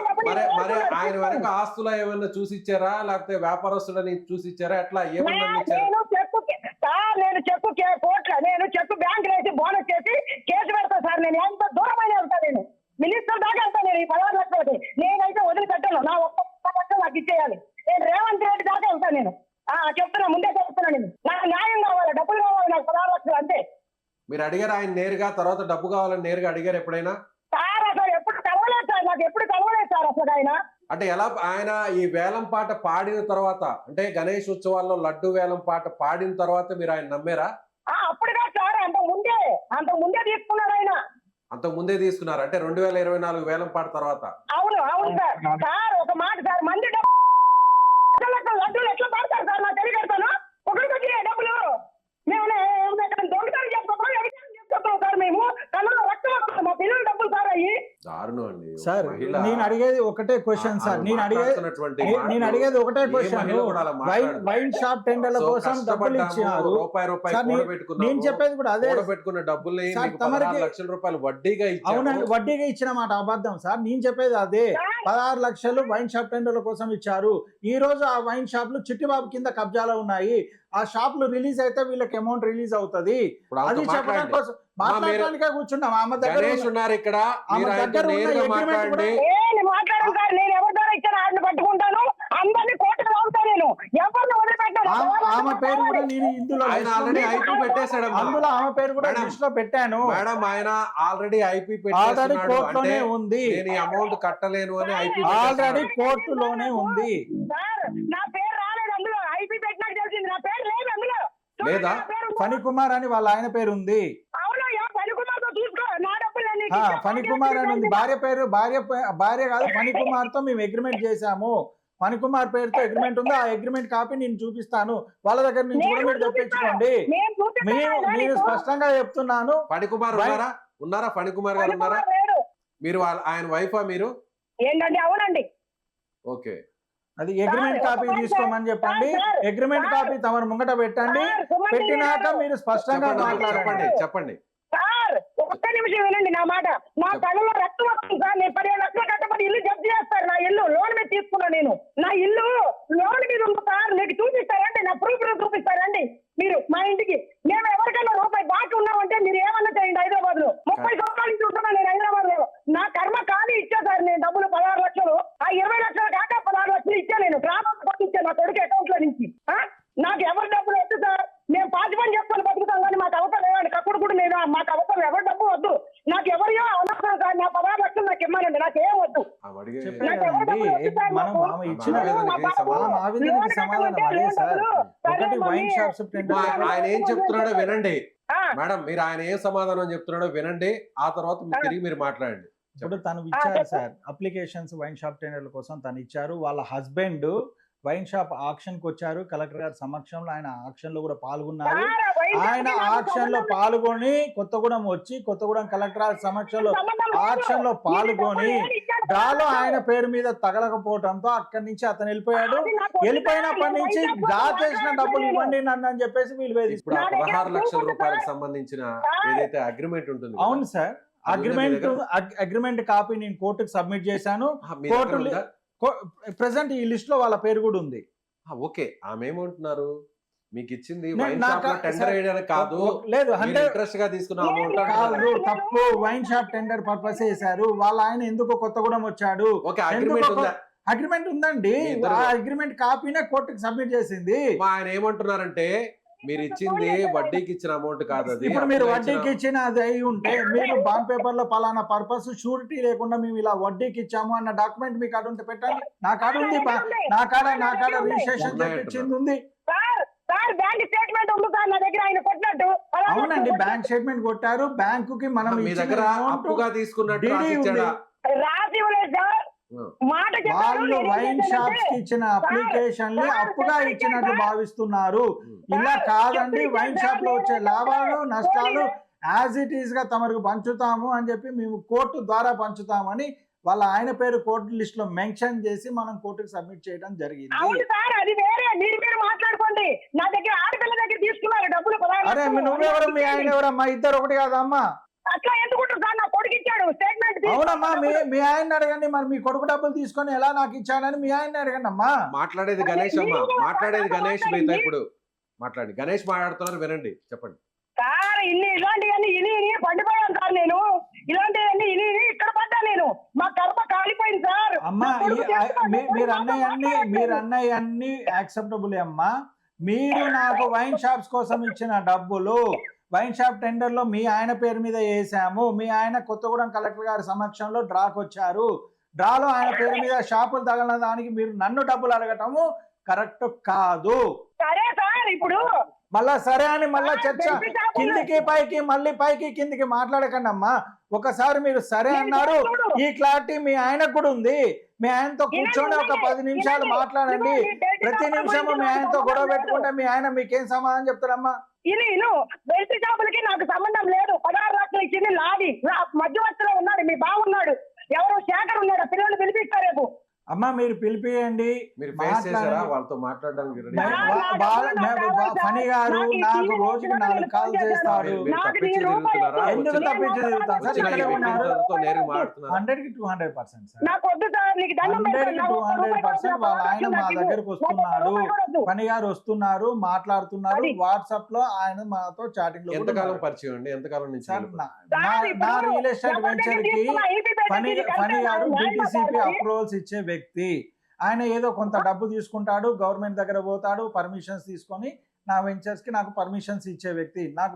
మరి ఆయన వెనక ఆస్తులు ఏమన్నా చూసి ఇచ్చారా లేకపోతే వ్యాపారస్తులని చూసి ఇచ్చారా? ఎట్లా ఏమన్నా నేను చెక్కు బ్యాంక్ వేసి బోనస్ చేసి కేసు పెడతా సార్. నేను ఎంత దూరమైన వెళ్తా, నేను మినిస్టర్ దాకా వెళ్తా. నేను ఈ 16 లక్షలకి నేనైతే వదిలిపెట్టాను. నా ఒక్క లక్షలు నాకు ఇచ్చేయాలి. నేను రేవంత్ రెడ్డి దాకా వెళ్తా. నేను చెప్తున్నా, ముందే చెప్తున్నా, నేను నాకు న్యాయం కావాలి, డబ్బులు కావాలి, నాకు 16 లక్షలు అంతే. మీరు అడిగారు ఆయన నేరుగా? తర్వాత డబ్బు కావాలని నేరుగా అడిగారు ఎప్పుడైనా? సార్ అసలు ఎప్పుడు కలవలేదు సార్, నాకు ఎప్పుడు కలవలేదు సార్ అసలు ఆయన. అంటే ఎలా ఆయన ఈ వేలం పాట పాడిన తర్వాత, అంటే గణేష్ ఉత్సవాల్లో లడ్డు వేలం పాట పాడిన తర్వాత మీరు ఆయన నమ్మారా? అప్పుడుగా సార్, అంత ముందే తీసుకున్నారు ఆయన. అంత ముందే తీసుకున్నారు అంటే 2024 వేలం పాట తర్వాత? అవును సార్. సార్ ఒక మాట సార్, మంది లడ్డూలు ఎట్లా పాడతారు సార్? నాకు తెలియజేస్తాను. ఒకరికి వచ్చి డబ్బులు మేము దొంగతనం చేసుకుంటాం, ఎవిడెన్స్ చేసుకుంటాం సార్. మేము కళ్ళలో రక్తం మా పిల్లల డబ్బులు సార్ అయ్యి. దారుణం అండి. సార్ మహిళ నేను అడిగేది ఒకటే క్వశ్చన్ సార్, ఆమె నేను మాట్లాడుతున్నటువంటి నేను అడిగేది ఒకటే ఏ క్వశ్చన్. మహిళ కూడా అలా మాట్లాడదు. వైన్ షాప్ టెండర్ల సో కోసం డబ్బులు కష్టపడ్డాము, ఇచ్చారు రూపాయి సార్, నేను చెప్పేది కూడా అదే. కూడబెట్టుకున్న డబ్బుల్ని సార్, మీకు తమరికి- 16 లక్షల రూపాయలు వడ్డీగా అవునండి, ఇచ్చారు. వడ్డీగా ఇచ్చిన మాట అబద్ధం సార్, నేను చెప్పేది అదే. 16 లక్షలు వైన్ షాప్ టెండర్ల కోసం ఇచ్చారు. ఈ రోజు ఆ వైన్ షాప్లు చిట్టిబాబు కింద కబ్జాలో ఉన్నాయి. ఆ షాప్లు రిలీజ్ అయితే వీళ్ళకి అమౌంట్ రిలీజ్ అవుతది. ఇప్పుడు అది ఆమెతో చెప్పడం మాట్లాడండి. కోసం మాట్లాడడానికే కూర్చున్నాం. ఆమె దగ్గర గణేష్ ఉన్నారు ఇక్కడ, ఆమె మీరు ఆయనతో దగ్గర ఉన్న నేరుగా agreement మాట్లాడండి. నేను మాట్లాడను సార్, నేను ఎవరి ద్వారా ఇచ్చాను ఆడిని పట్టుకుంటాను, అందరినీ కోర్టుకు లాగుతా, నేను ఎవరిని వదిలిపెట్టాను. ఆమె పేరు కూడా నేను ఇందులో ఆయన ఆల్రెడీ ఐపీ పెట్టేశాడమ్మా. అందులో ఆమె పేరు కూడా మేడం, లిస్ట్ లో పెట్టాను. మేడం ఆయన ఆల్రెడీ ఐపీ ఆల్రెడీ పెట్టేస్తున్నాడు. కోర్టులోనే అంటే ఉంది, నేను ఈ అమౌంట్ కట్టలేను అని ఐపీ ఆల్రెడీ కోర్టులోనే ఉంది. సార్ నా పేరు రాలేదు అందులో, ఐపీ పెట్టినాక తెలిసింది నా పేరు లేదు అందులో. లేదా? నా పేరు ఉంది. ఫణి కుమార్ అని వాళ్ళ ఆయన పేరు ఉంది. అవును, ఫణి కుమార్తో చూసుకో, నా డబ్బులు నేను ఆ, ఇచ్చాను. ఫణి కుమార్ అని ఉంది. భార్య పేరు భార్య కాదు, ఫణి కుమార్ తో మేము అగ్రిమెంట్ చేశాము. ఫణి కుమార్ పేరుతో అగ్రిమెంట్ ఉంది. ఆ అగ్రిమెంట్ కాపీ నేను చూపిస్తాను. వాళ్ళ దగ్గర నుంచి కూడా మీరు తెప్పించుకోండి. నేను చూపిస్తాను నేను నీకు. స్పష్టంగా చెప్తున్నాను. ఫణికుమార్ ఉన్నారా? ఫణికుమార్ గారు ఫణి ఉన్నారా? కుమార్ లేడు. మీరు ఆయన వైఫా మీరు? ఏంటండి? అవునండి. ఓకే, అది అగ్రిమెంట్ కాపీ తీసుకోమని చెప్పండి. అగ్రిమెంట్ కాపీ తమరు ముంగట పెట్టండి. సార్, సుమన్ పెట్టినాక గారు, మీరు స్పష్టంగా మాట్లాడండి. చెప్పండి. సార్ ఒక్క నిమిషం వినండి నా మాట. నా కళ్ళలో రక్తం వస్తుంది సార్. నేను 15 లక్షలు కట్టబడి ఇల్లు జప్తు చేస్తారు. నా ఇల్లు లోన్ మీద తీసుకున్నా. నేను నా ఇల్లు లోన్ మీద ఉంది సార్. మీకు చూపిస్తారండి, నా ప్రూఫ్ చూపిస్తారండి మీరు మా ఇంటికి. మేము ఎవరికైనా రూపాయి బాకీ ఉన్నామంటే మీరు ఏమన్నా చేయండి. హైదరాబాద్ లో 30 సంవత్సరాల నుంచి ఉంటున్నా నేను హైదరాబాద్ లో. నా కర్మ కానీ ఇచ్చా సార్ నేను డబ్బులు 16 లక్షలు. ఆ 20 లక్షలు కాక 16 లక్షలు ఇచ్చా నేను. గ్రామం పంపించాను నా కొడుకు అకౌంట్ లో నుంచి. నాకు ఎవరి డబ్బులు వద్దు సార్. మేము పాతి పని చేసుకొని బతుకుతాం కానీ మాకు అవసరం లేదండి. కప్పుడు కూడా నేను మాకు అవసరం, ఎవరి డబ్బు వద్దు. నాకు ఎవరియో అవసరం సార్. నా 16 లక్షలు నాకు ఇవ్వనండి, నాకేం వద్దు. చెప్పాను కదండి, మనం ఆమె ఇచ్చిన ఆవేదనకి సమాధానం అదే సార్. ఒకటి వైన్ షాప్స్ ఆయన ఏం చెప్తున్నాడో వినండి మేడం. మీరు ఆయన ఏం సమాధానం చెప్తున్నాడో వినండి. ఆ తర్వాత తిరిగి మీరు మాట్లాడండి. ఇప్పుడు తను ఇచ్చారు సార్ అప్లికేషన్స్ వైన్ షాప్ టెండర్ల కోసం తను ఇచ్చారు. వాళ్ళ హస్బెండ్ వైన్ షాప్ ఆక్షన్ కు వచ్చారు. కలెక్టర్ గారి సమక్షంలో ఆయన ఆక్షన్ లో కూడా పాల్గొన్నారు. ఆయన ఆక్షన్ లో పాల్గొని కొత్తగూడెం వచ్చి కొత్తగూడెం కలెక్టర్ గారి సమక్షంలో ఆక్షన్ లో పాల్గొని డ్రాలో ఆయన పేరు మీద తగలకపోవడంతో అక్కడి నుంచి అతను వెళ్ళిపోయాడు. వెళ్ళిపోయినప్పటి నుంచి డ్రా చేసిన డబ్బులు ఇవ్వండి నన్ను అని చెప్పేసి వీళ్ళు ఇప్పుడు వేధిస్తారు. 16 లక్షల రూపాయలకు సంబంధించిన ఏదైతే అగ్రిమెంట్ ఉంటుంది, అవును సార్, అగ్రిమెంట్ కాపీ నేను కోర్టుకు సబ్మిట్ చేశాను. మీ దగ్గర కోర్టు ఉందా? ప్రెసెంట్ ఈ లిస్ట్ లో వాళ్ళ పేరు కూడా ఉంది. ఓకే, ఆమె ఏమంటున్నారు? మీకు ఇచ్చింది నేను వైన్ నాకు- షాప్ లో టెండర్ వేయడానికి కాదు, లేదు, 100 ఇంట్రెస్ట్ గా తీసుకున్న అమౌంట్ కాదు, తప్పు. వైన్ షాప్ టెండర్ పర్పస్ చేశారు. వాళ్ళ ఆయన ఎందుకు కొత్తగూడెం వచ్చాడు? ఓకే, అగ్రిమెంట్ ఉందా? అగ్రిమెంట్ ఉందండి. మీ ఇద్దరు- ఆ అగ్రిమెంట్ కాపీనే కోర్టుకి సబ్మిట్ చేసింది. ఆయన ఏమంటున్నారంటే మీరు ఇచ్చింది వడ్డీకి ఇచ్చిన అమౌంట్ కాదు, అది ఇప్పుడు మీరు అప్లై వడ్డీకి ఇచ్చిన అది అయి ఉంటే మీరు బాండ్ పేపర్ లో పలానా పర్పస్ షూరిటీ లేకుండా మేము ఇలా వడ్డీకి ఇచ్చాము అన్న డాక్యుమెంట్ మీకు కాడ ఉంటే పెట్టండి. నా కాడ ఉంది, నా కాడ రిజిస్ట్రేషన్ చేయించింది ఉంది. సార్ బ్యాంక్ స్టేట్మెంట్ ఉంది సార్ నా దగ్గర, ఆయన కొట్టినట్టు. అవునండి, బ్యాంక్ స్టేట్మెంట్ కొట్టారు. బ్యాంకుకి మనం మీ ఇచ్చిన దగ్గర amount అప్పుగా తీసుకున్నట్టు DD రాసి ఉంది. ఇచ్చాడా? రాసి ఇవ్వలేదు సార్. మాట చెప్పారు. వాళ్ళు నేను వైన్ ఏంటంటే, షాప్స్ కి ఇచ్చిన అప్లికేషన్ ని సార్, అప్పుగా సార్, ఇచ్చినట్టు సార్, భావిస్తున్నారు. ఇలా సార్, కాదండి, చెప్పండి వైన్ సార్, షాప్ లో వచ్చే నేను లాభాలు నష్టాలు పోలీసు- యాజ్ ఇట్ ఈస్ గా తమకు పంచుతాము అని చెప్పి మేము కోర్టు ద్వారా పంచుతామని వాళ్ళ ఆయన పేరు కోర్టు లిస్ట్ లో మెన్షన్ చేసి మనం కోర్టుకు సబ్మిట్ చేయడం జరిగింది. అవును సార్, అది వేరే. మీరు మాట్లాడుకోండి. నా దగ్గర ఆడపిల్ల దగ్గర తీసుకున్నారు డబ్బులు 16 అరే లక్షలు. నువ్వెవరు మీ ఆయన ఎవరమ్మా? ఇద్దరు ఒకటి కాదమ్మా? అట్లా ఎందుకుంటారు సార్? నా కొడుకు ఇచ్చాడు స్టేట్మెంట్. అవునమ్మా, మీ ఆయన అడగండి. మరి మీ కొడుకు డబ్బులు తీసుకొని ఎలా నాకు ఇచ్చాడని మీ ఆయన అడగండి అమ్మా. మాట్లాడేది గణేష్ అమ్మా, మాట్లాడేది గణేష్. మీతో ఇప్పుడు మాట్లాడి గణేష్ మాట్లాడుతున్నారు, వినండి, చెప్పండి. సార్ ఇలాంటివన్నీ ఇని పండిపోయాను సార్. నేను ఇలాంటివన్నీ ఇని ఇక్కడ పడ్డా. నేను మా కర్మ కాలిపోయింది సార్. అమ్మా మీరు అన్నయ్యన్ని యాక్సెప్టబుల్ అమ్మా. మీరు నాకు వైన్ షాప్స్ కోసం ఇచ్చిన డబ్బులు వైన్ షాప్ టెండర్ లో మీ ఆయన పేరు మీద వేసాము. మీ ఆయన కొత్తగూడెం కలెక్టర్ గారి సమక్షంలో డ్రాకి వచ్చారు. డ్రాలో ఆయన పేరు మీద షాపులు తగలన దానికి మీరు నన్ను డబ్బులు అడగటము కరెక్ట్ కాదు. సరే సార్, ఇప్పుడు మళ్ళా సరే అని మళ్ళా చర్చ కిందికి పైకి మళ్ళీ పైకి కిందికి మాట్లాడకండి అమ్మా. ఒకసారి మీరు సరే అన్నారు, ఈ క్లారిటీ మీ ఆయనకు కూడా ఉంది. మీ ఆయనతో కూర్చొని ఒక 10 నిమిషాలు మాట్లాడండి. ప్రతి నిమిషము మీ ఆయనతో గొడవ పెట్టుకుంటే మీ ఆయన మీకేం సమాధానం చెప్తారమ్మా? ఇను బెల్ట్ షాపులకి నాకు సంబంధం లేదు. 16 లక్షలు ఇచ్చింది లాది. మధ్యవర్తిలో ఉన్నాడు, మీ బాగున్నాడు. ఎవరు శేఖర్ ఉన్నాడు, పిల్లలు పిలిపిస్తారు రేపు. అమ్మా మీరు పిలిపియండి, మీరు ఫేస్ చేశారా మాట్లాడండి. వాళ్ళతో మాట్లాడడానికి ready మే- ఉన్నారా? ఫణి గారు నాకు రోజుకి 4 కాల్ చేస్తాడు. మీరు తప్పించి తిరుగుతున్నారా? ఎందుకు తప్పించి తిరుగుతాం సార్? వచ్చిన ఇక్కడే ఈ ఉన్నారు. వ్యక్తులతో నేరుగా మాట్లాడుతున్నారా? 100కి 200% సార్. నాకు వద్దు సార్, నీకు దండం 100కి పెడతాను. నాకు ఒక్క రూపాయి 200% వాళ్ళ ఆయన మా నాకు దగ్గరకు ఒక్క వస్తున్నాడు. రూపాయి కూడా వద్దు. ఫణి గారు వస్తున్నారు, మాట్లాడుతున్నారు. అది. వాట్సాప్ లో ఆయన మాతో చాటింగ్ లో ఎంతకాలం పరిచయం అండి? ఎంతకాలం నుంచి సార్ మీకు? సార్, ఇప్పుడు నా రియల్ ఎస్టేట్ ఎవరి వెంచర్ దగ్గర కి తీసుకున్నా ఈపీ పెట్టేసి ఫణి ఇది ఫణి కరెక్టా గారు సార్? డిటిసిపి సార్, అప్రూవల్స్ ఇచ్చే వ్యక్తి. ఆయన ఏదో కొంత డబ్బు తీసుకుంటాడు, గవర్నమెంట్ దగ్గర పోతాడు, పర్మిషన్స్ తీసుకొని నా వెంచర్స్ కి నాకు పర్మిషన్స్ ఇచ్చే వ్యక్తి. నాకు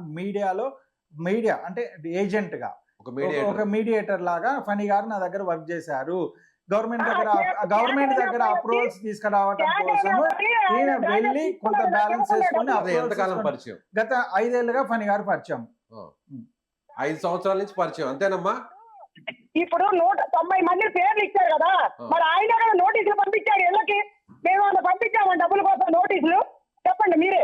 మీడియా అంటే ఏజెంట్ గా ఒక ఒక మీడియేటర్. మీడియేటర్ లాగా ఫణి గారు నా దగ్గర వర్క్ చేశారు. గవర్నమెంట్ దగ్గర అప్రూవల్స్ తీసుకురావటం కోసము ఈయన వెళ్ళి కొంత బ్యాలెన్స్ చేసుకొని అదే ఎంతకాలం approvals పరిచయం? గత 5 ఏళ్ళుగా ఫణి గారు పరిచయం. 5 సంవత్సరాల నుంచి పరిచయం అంతేనమ్మా? ఇప్పుడు 190 మంది పేర్లు ఇచ్చారు కదా, మరి ఆయన కదా నోటీసులు పంపించారు ఇళ్ళకి. మేము అలా పంపించాము డబ్బుల కోసం నోటీసులు. చెప్పండి మీరే.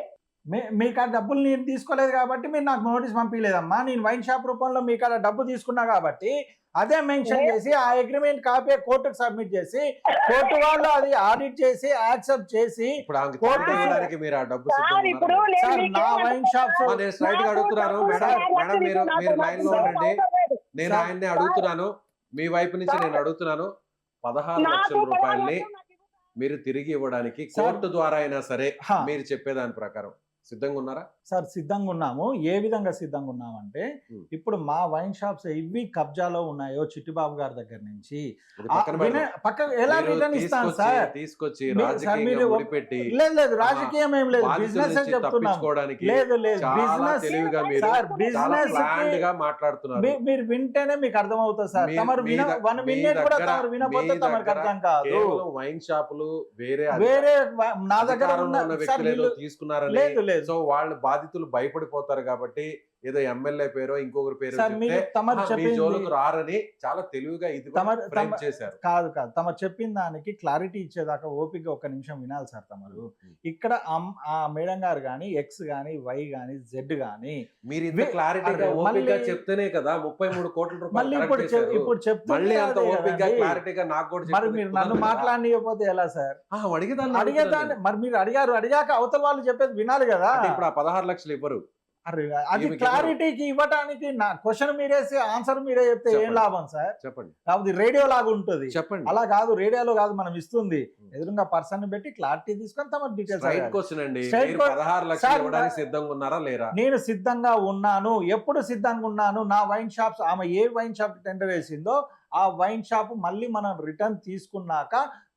మీకు ఆ డబ్బులు నేను తీసుకోలేదు కాబట్టి మీరు నాకు నోటీస్ పంపించలేదమ్మా. నేను వైన్ షాప్ రూపంలో మీకు అలా డబ్బు తీసుకున్నా కాబట్టి అదే మెన్షన్ చేసి ఆ అగ్రిమెంట్ కాపీ కోర్టుకు సబ్మిట్ చేసి కోర్టు వాళ్ళు అది ఆడిట్ చేసి యాక్సెప్ట్ చేసి ఇప్పుడు ఆమెకి కోర్టు తీయడానికి మీరు ఆ డబ్బు సార్, సిద్ధంగా ఇప్పుడు ఉన్నారా? నేను సార్, మీకేం నా వైన్ షాప్స్ ఆ, నేను స్ట్రైట్ గా అడుగుతున్నాను మేడం మీరు లైన్ లో ఉండండి. నేను సార్, ఆయన్ని అడుగుతున్నాను, మీ వైపు నుంచి నేను అడుగుతున్నాను. 16 లక్షల రూపాయల్ని మీరు తిరిగి ఇవ్వడానికి కోర్టు ద్వారా అయినా సరే హా. మీరు చెప్పేదాని ప్రకారం సిద్ధంగా ఉన్నారా? సార్ సిద్ధంగా ఉన్నాము. ఏ విధంగా సిద్ధంగా ఉన్నామంటే ఇప్పుడు మా వైన్ షాప్స్ ఇవి కబ్జాలో ఉన్నాయో చిట్టిబాబు గారి దగ్గర నుంచి ఇది పక్కన పెడదాం. పక్క ఎలా మీరు రిటర్న్ ఇస్తాను సార్? తీసుకొచ్చి సార్, రాజకీయంగా మీరు ముడిపెట్టి లేదు రాజకీయం ఏం లేదు, బాధితుల బిజినెస్ నుంచి చెప్తున్నాము. తప్పించుకోవడానికి లేదు చాలా బిజినెస్ తెలివిగా మీరు సార్, చాలా బిజినెస్ ప్లాన్డ్ గా మాట్లాడుతున్నారు. మీరు వింటేనే మీకు అర్థం అవుతుంది సార్. తమరు మీ వినేది కూడా దగ్గర- తమరు వినకపోతే మీ తమరికి దగ్గర అర్థం కాదు. కేవలం వైన్ షాపులు వేరే నా దగ్గర అధికారంలో ఉన్న సార్, వ్యక్తులు ఏదో వీళ్ళు- తీసుకున్నారని, లేదు సో వాళ్ళ బాధితులు భయపడిపోతారు కాబట్టి ఏదో ఎమ్మెల్యే పేరో ఇంకొకరి పేరు సార్, మీరు తమరు మీ చెప్పింది జోలికి రారని చాలా తెలివిగా ఇది ఫ్రేమ్ చేశారు. కాదు తమరు చెప్పిన దానికి క్లారిటీ ఇచ్చేదాకా ఓపిక ఒక నిమిషం వినాలి సార్. తమరు ఇక్కడ ఆ మేడం గారు గాని ఎక్స్ గాని వై గాని జెడ్ గాని మీరు ఇంత క్లారిటీగా ఓపికగా మళ్ళీ- చెప్తేనే కదా 33 కోట్ల మళ్ళీ రూపాయలు correct చేశారు. ఇప్పుడు మళ్ళీ అంత చెప్తున్నారు ఓపికగా కదండి. క్లారిటీగా నాకు కూడా మరి చెప్పేది మీరు నన్ను కుదరదు కదా. మాట్లాడనియకపోతే ఎలా సార్? అడిగేదాన్ని అడిగేదాన్ని మరి మీరు అడిగాక అవతల వాళ్ళు చెప్పేది వినాలి కదా. అంటే ఇప్పుడు ఆ 16 లక్షలు ఇవ్వరు. అరే, అది ఈమెకి క్లారిటీకి ఇవ్వడానికి నా క్వశ్చన్ మీరేసి ఆన్సర్ మీరే చెప్తే ఏం చెప్పండి. లాభం సార్? చెప్పండి కాబట్టి రేడియో లాగా ఉంటుంది. చెప్పండి. అలా కాదు, రేడియోలో కాదు మనం ఇస్తుంది. ఎదురుగా పర్సన్ పెట్టి క్లారిటీ తీసుకొని తమ డీటెయిల్స్ రైట్ క్వశ్చన్ అండి. Straight మీరు question. 16 లక్షలు సార్, ఇవ్వడానికి సిద్ధంగా ఉన్నారా లేరా? నేను సిద్ధంగా ఉన్నాను. ఎప్పుడు సిద్ధంగా ఉన్నాను? నా వైన్ షాప్స్ ఆమె ఏ వైన్ షాప్ టెండర్ వేసిందో ఆ వైన్ షాప్ మళ్ళీ మనం రిటర్న్ తీసుకున్నాక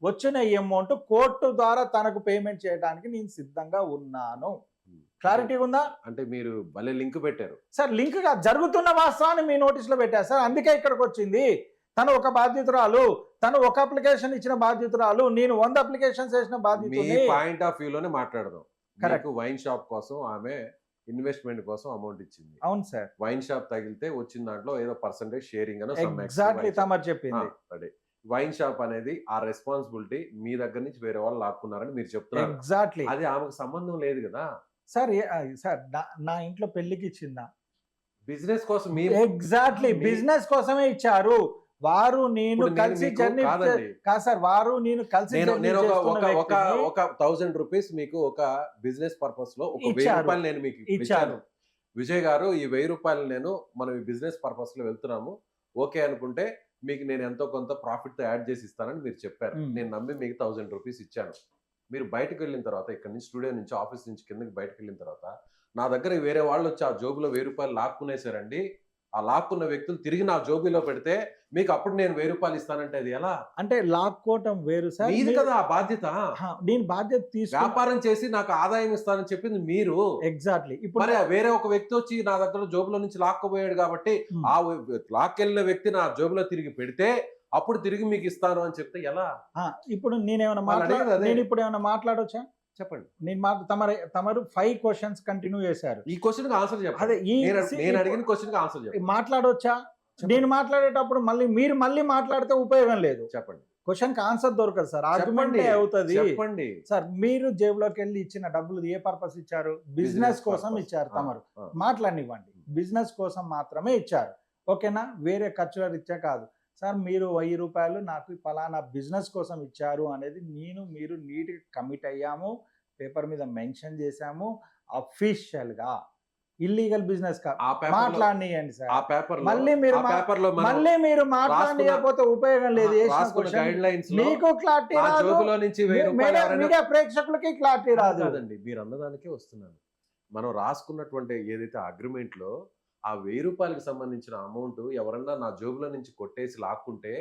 వచ్చిన అమౌంట్ కోర్టు ద్వారా తనకు పేమెంట్ చేయడానికి నేను సిద్ధంగా ఉన్నాను. క్లారిటీ ఉందా? అంటే మీరు భలే లింక్ పెట్టారు సార్. లింక్ గా జరుగుతున్న వాస్తవాన్ని మీ నోటీస్ లో పెట్టారు సార్. అందుకే ఇక్కడికి వచ్చింది. తను ఒక బాధ్యతురాలు, తను ఒక అప్లికేషన్ ఇచ్చిన బాధ్యతురాలు, నేను 100 అప్లికేషన్స్ వేసిన మీ బాధ్యత. పాయింట్ ఆఫ్ వ్యూ లోనే మాట్లాడదాం. Correct. మీకు వైన్ షాప్ కోసం ఆమె ఇన్వెస్ట్మెంట్ కోసం అమౌంట్ ఇచ్చింది. అవును సార్, వైన్ షాప్ తగిలితే వచ్చిన దాంట్లో ఏదో పర్సంటేజ్ షేరింగ్ అని ఎగ్జాక్ట్లీ తమరు చెప్పింది. వైన్ షాప్ అనేది ఆ రెస్పాన్సిబిలిటీ మీ దగ్గర నుంచి వేరే వాళ్ళు లాక్కున్నారని మీరు చెప్తున్నారు. ఎగ్జాక్ట్లీ అది ఆమెకు సంబంధం లేదు కదా. సార్. సార్ నా ఇంట్లో పెళ్లికి ఇచ్చిందా? బిజినెస్ కోసం మీరు ఎగ్జాక్ట్లీ బిజినెస్ కోసమే ఇచ్చారు. వారు నేను ఇప్పుడు నేను కలిసి మీకు జర్నీ కాదండి. కాదు సార్, వారు నేను కలిసి నేను journey నేను చేస్తున్న ఒక వ్యక్తిని 1000 రూపీస్ మీకు ఒక బిజినెస్ పర్పస్ లో ఒక 1000 ఇచ్చారు. రూపాయలు నేను మీకు ఇచ్చారు. ఇచ్చాను. విజయ్ గారు, ఈ 1000 రూపాయలు నేను మనం ఈ బిజినెస్ పర్పస్ లో వెళ్తున్నాము, ఓకే అనుకుంటే మీకు నేను ఎంతో కొంత ప్రాఫిట్ తో యాడ్ చేసి ఇస్తానని మీరు చెప్పారు. నేను నమ్మి మీకు 1000 రూపీస్ ఇచ్చాను. మీరు బయటకు వెళ్ళిన తర్వాత, ఇక్కడ నుంచి స్టూడియో నుంచి ఆఫీస్ నుంచి కిందకి బయటకు వెళ్ళిన తర్వాత నా దగ్గర వేరే వాళ్ళు వచ్చి ఆ జోబులో 1000 రూపాయలు లాక్కునేసారండి. ఆ లాక్కున్న వ్యక్తులు తిరిగి నా జోబీలో పెడితే మీకు అప్పుడు నేను 1000 రూపాయలు ఇస్తానంటే అది ఎలా? అంటే లాక్కోవటం వేరు సార్. మీది కదా ఆ బాధ్యత. నేను బాధ్యత తీసుకు వ్యాపారం చేసి నాకు ఆదాయం ఇస్తానని చెప్పింది మీరు. ఎగ్జాక్ట్లీ. ఇప్పుడు మరి వేరే ఒక వ్యక్తి వచ్చి నా దగ్గర జోబులో నుంచి లాక్కోపోయాడు కాబట్టి ఆ లాక్కెళ్ళిన వ్యక్తి నా జోబులో తిరిగి పెడితే అప్పుడు తిరిగి మీకు ఇస్తాను అని చెప్తే ఎలా? ఇప్పుడు నేనేమైనా వాళ్ళు అడిగేది అదే. నేను ఇప్పుడు ఏమైనా మాట్లాడొచ్చా? చెప్పండి. నేను తమరు 5 క్వశ్చన్స్ కంటిన్యూ చేశారు. ఈ క్వశ్చన్ ఆన్సర్ చెప్పండి. అదే నేను అడిగిన క్వశ్చన్ ఆన్సర్ చెప్పండి. మాట్లాడొచ్చా? నేను మాట్లాడేటప్పుడు మళ్ళీ మాట్లాడితే ఉపయోగం లేదు. చెప్పండి. క్వశ్చన్ కి ఆన్సర్ దొరకదు సార్. ఆర్గ్యుమెంట్ అవుతుంది. చెప్పండి సార్, మీరు జేబులోకి వెళ్ళి ఇచ్చిన డబ్బులు ఏ పర్పస్ ఇచ్చారు? బిజినెస్ కోసం ఇచ్చారు. తమరు మాట్లాడినివ్వండి. బిజినెస్ కోసం మాత్రమే ఇచ్చారు, ఓకేనా? వేరే ఖర్చుల రీత్యా కాదు. సార్ మీరు 1000 రూపాయలు నాకు పలానా బిజినెస్ కోసం ఇచ్చారు అనేది మీరు నీట్గా కమిట్ అయ్యాము, పేపర్ మీద మెన్షన్ చేశాము, అఫీషియల్గా ఇల్లీగల్ బిజినెస్ ఆ పేపర్లో మాట్లాడియండి సార్. ఆ పేపర్లో మళ్ళీ మీరు ఆ పేపర్లో మనం మళ్ళీ మీరు మాట్లాడకపోతే ఉపయోగం లేదు. రాసుకున్న గైడ్ లైన్స్ లో మీకు క్లారిటీ నా రాదు, జోబులో నుంచి 1000 రూపాయలు ఎవరైనా మీడియా ప్రేక్షకులకి క్లారిటీ రాదు. కాదండి, మీరు అన్నదానికే వస్తున్నాను. మనం రాసుకున్నటువంటి ఏదైతే అగ్రిమెంట్ లో ఆ 1000 రూపాయలకు సంబంధించిన అమౌంట్ ఎవరన్నా నా జోబులో నుంచి కొట్టేసి లాక్కుంటే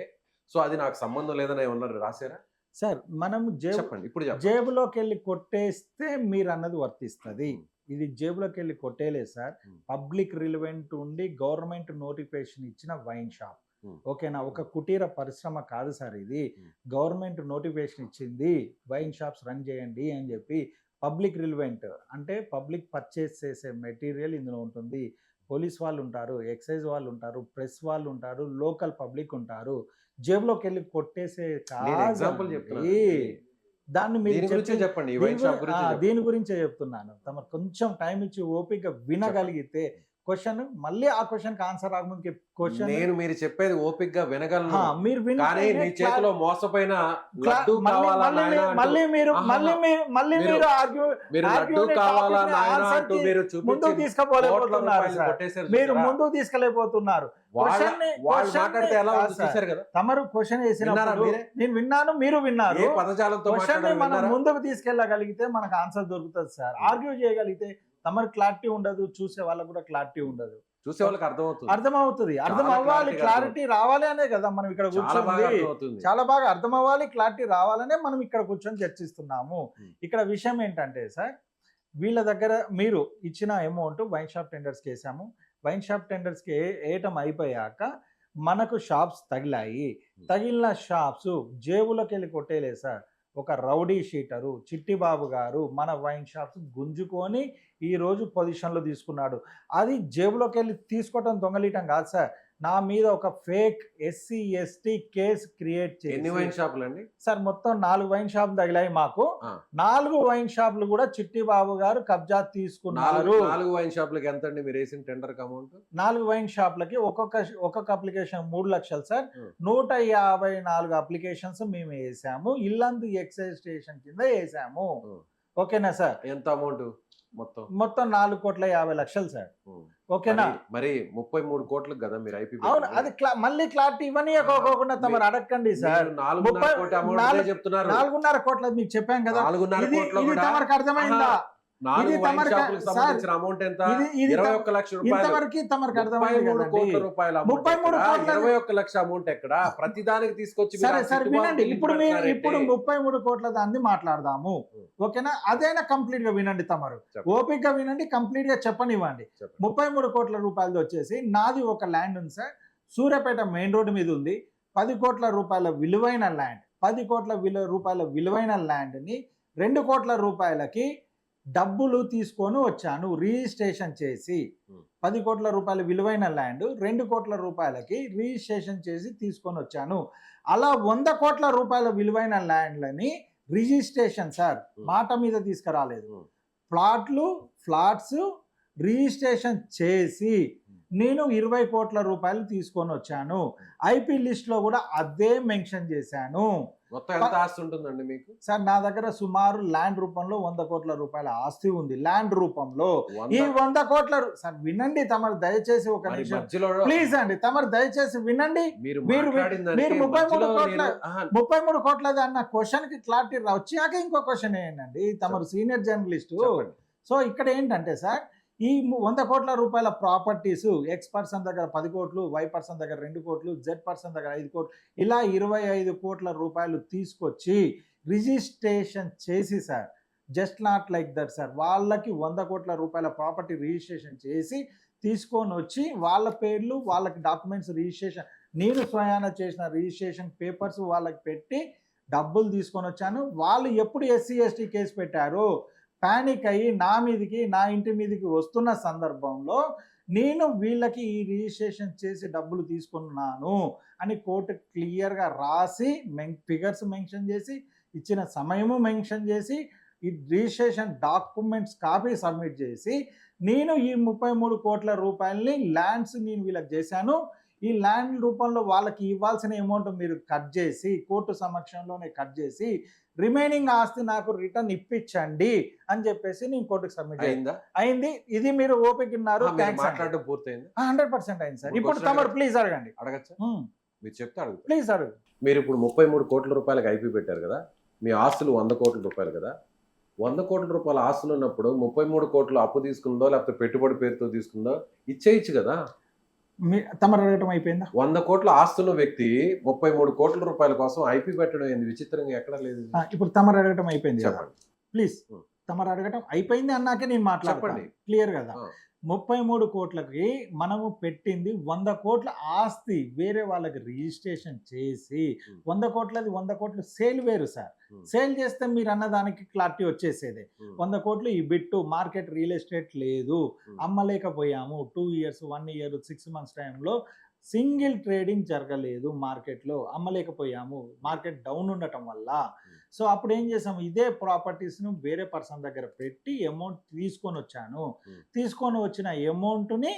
సో అది నాకు సంబంధం లేదని ఏమన్నా రాశారా? సార్ మనం చెప్పండి, ఇప్పుడు చెప్పండి. జేబులోకి వెళ్ళి కొట్టేస్తే మీరు అన్నది వర్తిస్తుంది. ఇది జేబులోకి వెళ్ళి కొట్టేలేదు సార్. పబ్లిక్ రిలవెంట్ ఉండి గవర్నమెంట్ నోటిఫికేషన్ ఇచ్చిన వైన్ షాప్. ఓకేనా? ఒక కుటీర పరిశ్రమ కాదు సార్ ఇది. గవర్నమెంట్ నోటిఫికేషన్ ఇచ్చింది వైన్ షాప్స్ రన్ చేయండి అని చెప్పి. పబ్లిక్ రిలవెంట్ అంటే పబ్లిక్ పర్చేస్ చేసే మెటీరియల్ ఇందులో ఉంటుంది. పోలీస్ వాళ్ళు ఉంటారు, ఎక్సైజ్ వాళ్ళు ఉంటారు, ప్రెస్ వాళ్ళు ఉంటారు, లోకల్ పబ్లిక్ ఉంటారు. జేబులోకి వెళ్ళి కొట్టేసే ఎగ్జాంపుల్ చెప్తాను. దాన్ని మీరు చెప్పండి. ఈ వైన్ షాప్ గురించి దీని గురించే చెప్తున్నాను. తమ కొంచెం టైం ఇచ్చి ఓపిక వినగలిగితే క్వశ్చన్ మళ్ళీ ఆ క్వశ్చన్ ఆన్సర్ రాకముందుకే క్వశ్చన్ నేను మీరు చెప్పేది ఓపికగా వినగలను, మీరు కానీ మీ చేతిలో మోసపోయిన లడ్డు కావాలా నాయనా మళ్ళీ మీరు లడ్డు కావాలా నాయనా అంటూ మీరు ముందుకు తీసుకుపోలేకపోతున్నారు సార్. మీరు ముందుకు తీసుకెళ్ళిపోతున్నారు. వాళ్ళు మాట్లాడితే ఎలా ఉంది చూశారు కదా. తమరు క్వశ్చన్ వేసినప్పుడు నేను విన్నాను, మీరు విన్నారు. ఏ పదజాలంతో మనం ముందుకు తీసుకెళ్ళగలిగితే మనకు ఆన్సర్ దొరుకుతుంది సార్. ఆర్గ్యూ చేయగలిగితే తమరు క్లారిటీ ఉండదు, చూసే వాళ్ళకు కూడా క్లారిటీ ఉండదు. చూసే వాళ్ళకి అర్థమవుతుంది, అర్థం అవ్వాలి, క్లారిటీ రావాలి అనే కదా మనం ఇక్కడ కూర్చొని. చాలా బాగా అర్థం అవ్వాలి, క్లారిటీ రావాలనే మనం ఇక్కడ కూర్చొని చర్చిస్తున్నాము. ఇక్కడ విషయం ఏంటంటే సార్, వీళ్ళ దగ్గర మీరు ఇచ్చిన అమౌంట్ వైన్ షాప్ టెండర్స్కి వేసాము. వైన్ షాప్ టెండర్స్కి వేయటం అయిపోయాక మనకు షాప్స్ తగిలాయి. తగిలిన షాప్స్ జేబులోకి వెళ్ళి కొట్టేలేదు సార్. ఒక రౌడీ షీటరు చిట్టిబాబు గారు మన వైన్ షాప్స్ గుంజుకొని ఈరోజు పొజిషన్లో తీసుకున్నాడు. అది జేబులోకి వెళ్ళి తీసుకోవటం దొంగలీయటం కాదు సార్. నా మీద ఒక fake SC ST case create చేసి. ఎన్ని వైన్ షాపులు అండి సార్? మొత్తం 4 వైన్ షాపులు తగిలాయి మాకు. 4 వైన్ షాపులు కూడా చిట్టిబాబు గారు కబ్జా తీసుకున్నారు. 4 వైన్ షాపులకి ఎంత అండి మీరు వేసిన టెండర్ అమౌంట్? 4 వైన్ షాపులకి ఒక్కొక్క అప్లికేషన్ 3 లక్షలు సార్. 154 అప్లికేషన్స్ మేము వేసాము. ఇల్లందు ఎక్సైజ్ స్టేషన్ కింద వేసాము. ఓకేనా సార్? ఎంత అమౌంట్? మొత్తం 4,50,00,000 సార్. ఓకేనా? మరి 33 కోట్లకు కదా మీరు ఐపీ. అవును, అది మళ్ళీ క్లారిటీ ఇవ్వనియకోకుండా తమరు అడగండి సార్. 4.5 కోట్ల మీకు చెప్పాం కదా. ఇది తమరికి అర్థమైందా? ఇంతవరకు తమరికి అర్థమైంది. 21 లక్ష అమౌంట్ ఎక్కడ? ప్రతి దానికి తీసుకొచ్చి వినండి. ఇప్పుడు 33 కోట్ల దాన్ని మాట్లాడదాము. ఓకేనా? అదైనా కంప్లీట్ గా వినండి. తమరు ఓపిక గా వినండి, కంప్లీట్ గా చెప్పనివ్వండి. 33 కోట్ల రూపాయలది వచ్చేసి నాది ఒక ల్యాండ్ ఉంది సార్. సూర్యాపేట మెయిన్ రోడ్డు మీద ఉంది. 10 కోట్ల రూపాయల విలువైన ల్యాండ్. 10 కోట్ల రూపాయల విలువైన ల్యాండ్ ని 2 కోట్ల రూపాయలకి డబ్బులు తీసుకొని వచ్చాను రిజిస్ట్రేషన్ చేసి. 10 కోట్ల రూపాయల విలువైన ల్యాండ్ 2 కోట్ల రూపాయలకి రిజిస్ట్రేషన్ చేసి తీసుకొని వచ్చాను. అలా 100 కోట్ల రూపాయల విలువైన ల్యాండ్లని రిజిస్ట్రేషన్ సార్ మాట మీద తీసుకురాలేదు. ఫ్లాట్స్ రిజిస్ట్రేషన్ చేసి నేను 20 కోట్ల రూపాయలు తీసుకొని వచ్చాను. ఐపీ లిస్ట్ లో కూడా అదే మెన్షన్ చేశాను. మొత్తం ఎంత ఆస్తి ఉంటుందండి మీకు? సార్ నా దగ్గర సుమారు ల్యాండ్ రూపంలో 100 కోట్ల రూపాయల ఆస్తి ఉంది. ల్యాండ్ రూపంలో ఈ 100 కోట్ల సార్ వినండి తమరు దయచేసి ఒక నిమిషం ప్లీజ్ అండి. తమరు దయచేసి వినండి. మీరు 33 కోట్లది అన్న క్వశ్చన్ కి క్లారిటీ వచ్చాక ఇంకో క్వశ్చన్ ఏంటండి. తమరు సీనియర్ జర్నలిస్ట్. సో ఇక్కడ ఏంటంటే సార్, ఈ 100 కోట్ల రూపాయల ప్రాపర్టీస్ ఎక్స్ పర్సన్ దగ్గర 10 కోట్లు, వై పర్సన్ దగ్గర 2 కోట్లు, జెడ్ పర్సన్ దగ్గర 5 కోట్లు, ఇలా 25 కోట్ల రూపాయలు తీసుకొచ్చి రిజిస్ట్రేషన్ చేసి sir, just not like that sir, వాళ్ళకి 100 కోట్ల రూపాయల ప్రాపర్టీ రిజిస్ట్రేషన్ చేసి తీసుకొని వచ్చి వాళ్ళ పేర్లు, వాళ్ళకి డాక్యుమెంట్స్ రిజిస్ట్రేషన్, నేను స్వయాన చేసిన రిజిస్ట్రేషన్ పేపర్స్ వాళ్ళకి పెట్టి డబ్బులు తీసుకొని వచ్చాను. వాళ్ళు ఎప్పుడు SC ST కేసు పెట్టారో పానిక్ అయ్యి నా మీదికి, నా ఇంటి మీదకి వస్తున్న సందర్భంలో నేను వీళ్ళకి ఈ రిజిస్ట్రేషన్ చేసి డబ్బులు తీసుకున్నాను అని కోర్టు క్లియర్గా రాసి ఫిగర్స్ మెన్షన్ చేసి, ఇచ్చిన సమయము మెన్షన్ చేసి, ఈ రిజిస్ట్రేషన్ డాక్యుమెంట్స్ కాపీ సబ్మిట్ చేసి, నేను ఈ 33 కోట్ల రూపాయలని ల్యాండ్స్ నేను వీళ్ళకి చేశాను. ఈ ల్యాండ్ రూపంలో వాళ్ళకి ఇవ్వాల్సిన అమౌంట్ మీరు కట్ చేసి కోర్టు సమక్షంలోనే కట్ చేసి రిమైనింగ్ ఆస్తి నాకు రిటర్న్ ఇప్పించండి అని చెప్పేసి నేను కోర్టుకు సబ్మిట్ అయిందా? అయింది. ఇది మీరు ఓపిక ఉన్నారు, మాట్లాడడం పూర్తయింది. 100% అయింది సార్. ఇప్పుడు తమరు ప్లీజ్ అడగండి. అడగచ్చా? మీరు చెప్తే అడుగు. ప్లీజ్ అడుగు. మీరు ఇప్పుడు 33 కోట్ల రూపాయలకు ఐపీ పెట్టారు కదా, మీ ఆస్తులు 100 కోట్ల రూపాయలు కదా. 100 కోట్ల రూపాయల ఆస్తులు ఉన్నప్పుడు 33 కోట్లు అప్పు తీసుకుందో లేకపోతే పెట్టుబడి పేరుతో తీసుకుందో ఇచ్చేయచ్చు కదా. తమరు అడగటం అయిపోయిందా? 100 కోట్ల ఆస్తున్న వ్యక్తి 33 కోట్ల రూపాయల కోసం ఐపీ పెట్టడం ఏంది? విచిత్రంగా ఎక్కడ లేదు. ఇప్పుడు తమరు అడగటం అయిపోయింది. చెప్పండి ప్లీజ్. తమరు అడగటం అయిపోయింది అన్నాకే నేను మాట్లాడండి. క్లియర్ కదా. 33 కోట్లకి మనము పెట్టింది 100 కోట్ల ఆస్తి వేరే వాళ్ళకి రిజిస్ట్రేషన్ చేసి 100 కోట్లది 100 కోట్లు సేల్ వేరు సార్. సేల్ చేస్తే మీరు అన్నదానికి క్లారిటీ వచ్చేసేదే. 100 కోట్లు ఈ బిట్టు మార్కెట్ రియల్ ఎస్టేట్ లేదు, అమ్మలేకపోయాము. 2 years 1 year 6 months టైంలో సింగిల్ ట్రేడింగ్ జరగలేదు, మార్కెట్లో అమ్మలేకపోయాము, మార్కెట్ డౌన్ ఉండటం వల్ల. సో అప్పుడు ఏం చేసాము, ఇదే ప్రాపర్టీస్ను వేరే పర్సన్ దగ్గర పెట్టి అమౌంట్ తీసుకొని వచ్చాను. తీసుకొని వచ్చిన అమౌంట్ని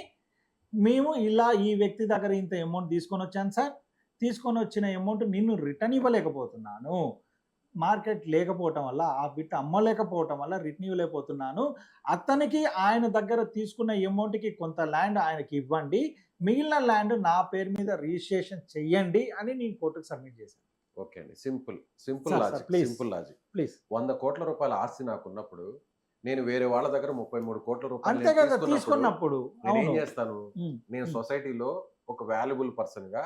మేము ఇలా ఈ వ్యక్తి దగ్గర ఇంత అమౌంట్ తీసుకొని వచ్చాను సార్, తీసుకొని వచ్చిన అమౌంట్ నిన్ను రిటర్న్ ఇవ్వలేకపోతున్నాను, మార్కెట్ లేకపోవటం వల్ల ఆ బిట్ అమ్మలేకపోవటం వల్ల రిటర్న్ ఇవ్వలేకపోతున్నాను. అతనికి ఆయన దగ్గర తీసుకున్న అమౌంట్కి కొంత ల్యాండ్ ఆయనకి ఇవ్వండి, మిగిలిన ల్యాండ్ నా పేరు మీద రిజిస్ట్రేషన్ చెయ్యండి అని నేను కోర్టుకు సబ్మిట్ చేశాను. ఓకే అండి, సింపుల్ లాజిక్. ప్లీజ్ 100 కోట్ల రూపాయల ఆస్తి నాకు ఉన్నప్పుడు నేను వేరే వాళ్ళ దగ్గర 33 కోట్ల రూపాయలు తీసుకున్నప్పుడు నేను ఏం చేస్తాను, నేను సొసైటీలో ఒక వాల్యుబుల్ పర్సన్ గా,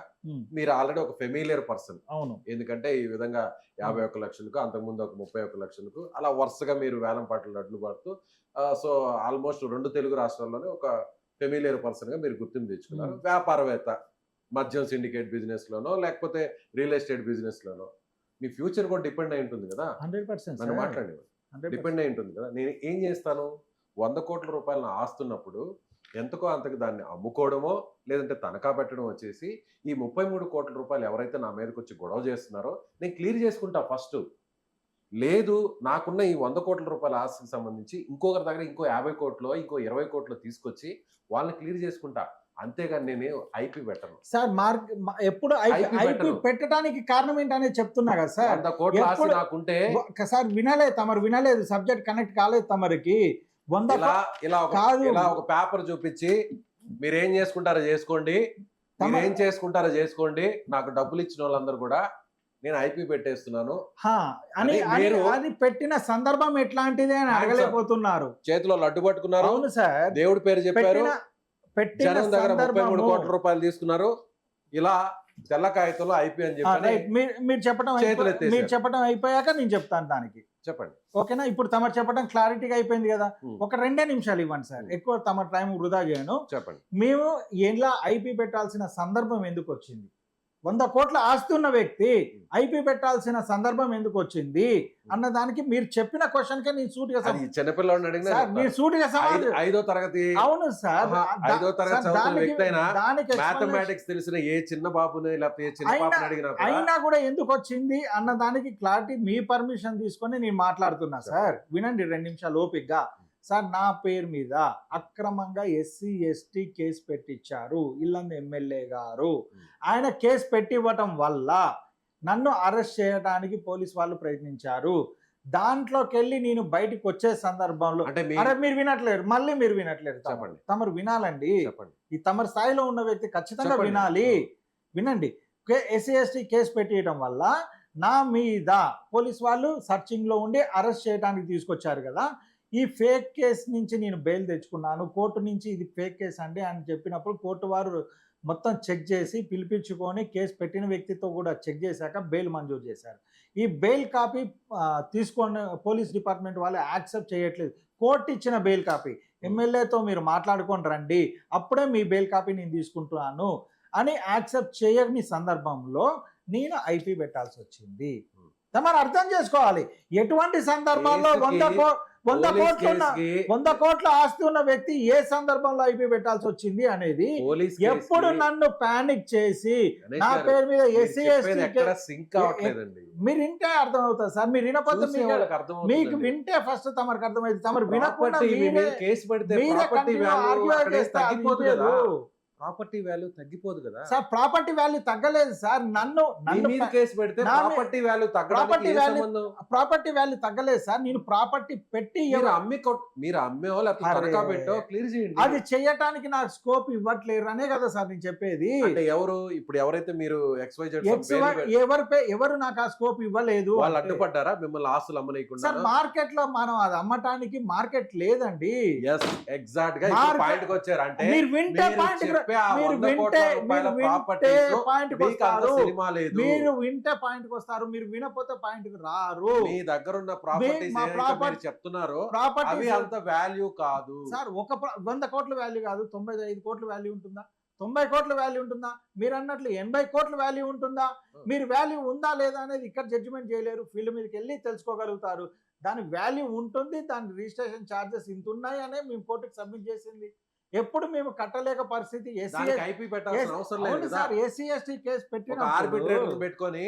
మీరు ఆల్రెడీ ఒక ఫెమిలియర్ పర్సన్. అవును, ఎందుకంటే ఈ విధంగా 51 లక్షలకు, అంతకుముందు ఒక 31 లక్షలకు అలా వరుసగా మీరు వేలం పాటలు అడ్లు పడుతూ, సో ఆల్మోస్ట్ 2 తెలుగు రాష్ట్రాల్లోనే ఒక ఫెమిలియర్ పర్సన్ గా మీరు గుర్తింపు తెచ్చుకున్నారు. వ్యాపారవేత్త, మద్యం సిండికేట్ బిజినెస్ లోనో లేకపోతే రియల్ ఎస్టేట్ బిజినెస్ లోనో మీ ఫ్యూచర్ కూడా డిపెండ్ అయి ఉంటుంది కదా. 100% నన్ను మాట్లాడి డిపెండ్ అయి ఉంటుంది కదా. నేను ఏం చేస్తాను, 100 కోట్ల రూపాయలను ఆస్తున్నప్పుడు ఎంతకో అంతకు దాన్ని అమ్ముకోవడమో లేదంటే తనఖా పెట్టడం వచ్చేసి ఈ 33 కోట్ల రూపాయలు ఎవరైతే నా మీదకి వచ్చి గొడవ చేస్తున్నారో నేను క్లియర్ చేసుకుంటా ఫస్ట్. లేదు, నాకున్న ఈ 100 కోట్ల రూపాయల ఆస్తికి సంబంధించి ఇంకొకరి దగ్గర ఇంకో 50 కోట్లు ఇంకో 20 కోట్లు తీసుకొచ్చి వాళ్ళని క్లియర్ చేసుకుంటా, అంతేగాని నేను ఐపీ పెట్టను సార్. ఎప్పుడు ఐపీ పెట్టడానికి కారణం ఏంటనేది చెప్తున్నా కదా సార్. 100 కోట్ల ఆస్తి నాకుంటే సార్ వినలేదు, సబ్జెక్ట్ కనెక్ట్ కాలేదు తమరికి. ఇలా ఒక పేపర్ చూపించి మీరేం చేసుకుంటారో చేసుకోండి, మీరేం చేసుకుంటారో చేసుకోండి, నాకు డబ్బులు ఇచ్చిన వాళ్ళందరూ కూడా నేను ఐపీ పెట్టేస్తున్నాను అని పెట్టిన సందర్భం ఎట్లాంటిది అని అడగలేకపోతున్నారు. చేతిలో లడ్డు పట్టుకున్నారు. అవును సార్, దేవుడి పేరు చెప్పారు, జనం దగ్గర 33 కోట్ల రూపాయలు తీసుకున్నారు. ఇలా తెల్ల కాగితంలో ఐపీ అని చెప్పి మీరు చెప్పడం అయిపోయాక నేను చెప్తాను దానికి. చెప్పండి. ఓకేనా? ఇప్పుడు తమరు చెప్పడం క్లారిటీగా అయిపోయింది కదా. ఒక 2 నిమిషాలు ఇవ్వండి సార్, ఎక్కువ తమ టైం వృధా చేయను. చెప్పండి. మేము ఎలా ఐపీ పెట్టాల్సిన సందర్భం ఎందుకు వచ్చింది, 100 కోట్ల ఆస్తి ఉన్న వ్యక్తి ఐపీ పెట్టాల్సిన సందర్భం ఎందుకు వచ్చింది అన్న దానికి మీరు చెప్పిన క్వశ్చన్ కే నేను సూటిగా చిన్నపిల్లవాడిని అడిగినా మీరు సూటిగా సమాధానం. 5వ తరగతి, అవును సార్, 5వ తరగతి చదువుతున్న వ్యక్తి అయినా మ్యాథమెటిక్స్ తెలిసిన ఏ చిన్న బాబుని లేకపోతే ఏ చిన్న పాపని అడిగినా అయినా కూడా ఎందుకు వచ్చింది అన్న దానికి క్లారిటీ మీ పర్మిషన్ తీసుకొని నేను మాట్లాడుతున్నా సార్. వినండి 2 నిమిషాలు ఓపికగా. సార్, నా పేరు మీద అక్రమంగా SC ST కేసు పెట్టించారు ఇల్లందు ఎమ్మెల్యే గారు. ఆయన కేసు పెట్టివ్వటం వల్ల నన్ను అరెస్ట్ చేయడానికి పోలీస్ వాళ్ళు ప్రయత్నించారు. దాంట్లోకి వెళ్ళి నేను బయటకు వచ్చే సందర్భంలో మీరు వినట్లేరు, మళ్ళీ మీరు వినట్లేరు. చెప్పండి, తమరు వినాలండి. ఈ తమరు స్థాయిలో ఉన్న వ్యక్తి ఖచ్చితంగా వినాలి. వినండి. SC ST కేసు పెట్టియడం వల్ల నా మీద పోలీస్ వాళ్ళు సర్చింగ్ లో ఉండి అరెస్ట్ చేయడానికి తీసుకొచ్చారు కదా. ఈ ఫేక్ కేసు నుంచి నేను బెయిల్ తెచ్చుకున్నాను. కోర్టు నుంచి ఇది ఫేక్ కేసు అండి అని చెప్పినప్పుడు కోర్టు వారు మొత్తం చెక్ చేసి పిలిపించుకొని కేసు పెట్టిన వ్యక్తితో కూడా చెక్ చేశాక బెయిల్ మంజూరు చేశారు. ఈ బెయిల్ కాపీ తీసుకొని పోలీస్ డిపార్ట్మెంట్ వాళ్ళు యాక్సెప్ట్ చేయట్లేదు. కోర్టు ఇచ్చిన బెయిల్ కాపీ ఎమ్మెల్యేతో మీరు మాట్లాడుకొని రండి, అప్పుడే మీ బెయిల్ కాపీ నేను తీసుకుంటున్నాను అని యాక్సెప్ట్ చేయని సందర్భంలో నేను ఐపీ పెట్టాల్సి వచ్చింది. తమరు అర్థం చేసుకోవాలి, ఎటువంటి సందర్భాల్లో 100 కోట్ల ఆస్తి ఉన్న వ్యక్తి ఏ సందర్భంలో ఐపీ పెట్టాల్సి వచ్చింది అనేది. ఎప్పుడు నన్ను పానిక్ చేసి నా పేరు మీద SC ST మీరు వింటే అర్థం అవుతుంది సార్. మీరు వినకపోతే మీకు వింటే ఫస్ట్ తమరికి అర్థమైంది. తమరు వినకుండా ప్రాపర్టీ వాల్యూ తగ్గిపోదు కదా. సార్ ప్రాపర్టీ వాల్యూ తగ్గలేదు సార్. నన్ను మీ మీద కేసు పెడితే నా మీ- ప్రాపర్టీ వాల్యూ తగ్గడానికి ప్రాపర్టీ ఏ వాల్యూ సంబంధం? ప్రాపర్టీ వాల్యూ తగ్గలేదు సార్. నేను ప్రాపర్టీ పెట్టి మీరు అమ్మేవో లేకపోతే అరే. తనఖా పెట్టో క్లియర్ చేయండి. అది చేయటానికి నాకు స్కోప్ ఇవ్వట్లేరు అనే కదా సార్ నేను చెప్పేది. అంటే ఎవరు ఇప్పుడు ఎవరైతే మీరు XYZ ఎవరు నాకు ఆ స్కోప్ ఇవ్వలేదు వాళ్ళు అంటే. అడ్డుపడ్డారా మిమ్మల్ని ఆస్తులు అమ్మనీయకుండా? సార్ మార్కెట్ లో మనం అది అమ్మటానికి మార్కెట్ లేదండి. ఎస్ ఎగ్జాక్ట్ గా మార్కెట్- పాయింట్ కి వచ్చారు. అంటే మీరు వింటే మీరు పాయింట్ చెప్పే ఆ 100 కోట్ల రూపాయల ప్రాపర్టీస్ పాయింట్ మీకు అంత సినిమా లేదు. మీరు వింటే పాయింట్ కి వస్తారు, మీరు వినపోతే పాయింట్ కి రారు. మీ దగ్గర ఉన్న ప్రాపర్టీస్ మా ఏదైతే ప్రాపర్టీ- మీరు చెప్తున్నారో అవి ప్రాపర్టీ అంత వాల్యూ కాదు సార్. 100 కోట్ల వాల్యూ కాదు, 95 కోట్ల వాల్యూ ఉంటుందా? 90 కోట్ల వాల్యూ ఉంటుందా? మీరు అన్నట్లు 80 కోట్ల వాల్యూ ఉంటుందా? మీరు వాల్యూ ఉందా లేదా అనేది ఇక్కడ జడ్జిమెంట్ చేయలేరు. ఫీల్డ్ మీదకి వెళ్ళి తెలుసుకోగలుగుతారు. దాని వాల్యూ ఉంటుంది, దాని రిజిస్ట్రేషన్ ఛార్జెస్ ఇంత ఉన్నాయి అనే మేము కోర్టుకి సబ్మిట్ చేసింది. ఎప్పుడు మేము కట్టలేక పరిస్థితి దానికి ఐపీ పెట్టాల్సిన అవసరం లేదు కదా. సార్. ఎస్సీ ఎస్టీ కేసు ఒక పెట్టిన ఆర్బిట్రేటర్ పెట్టుకొని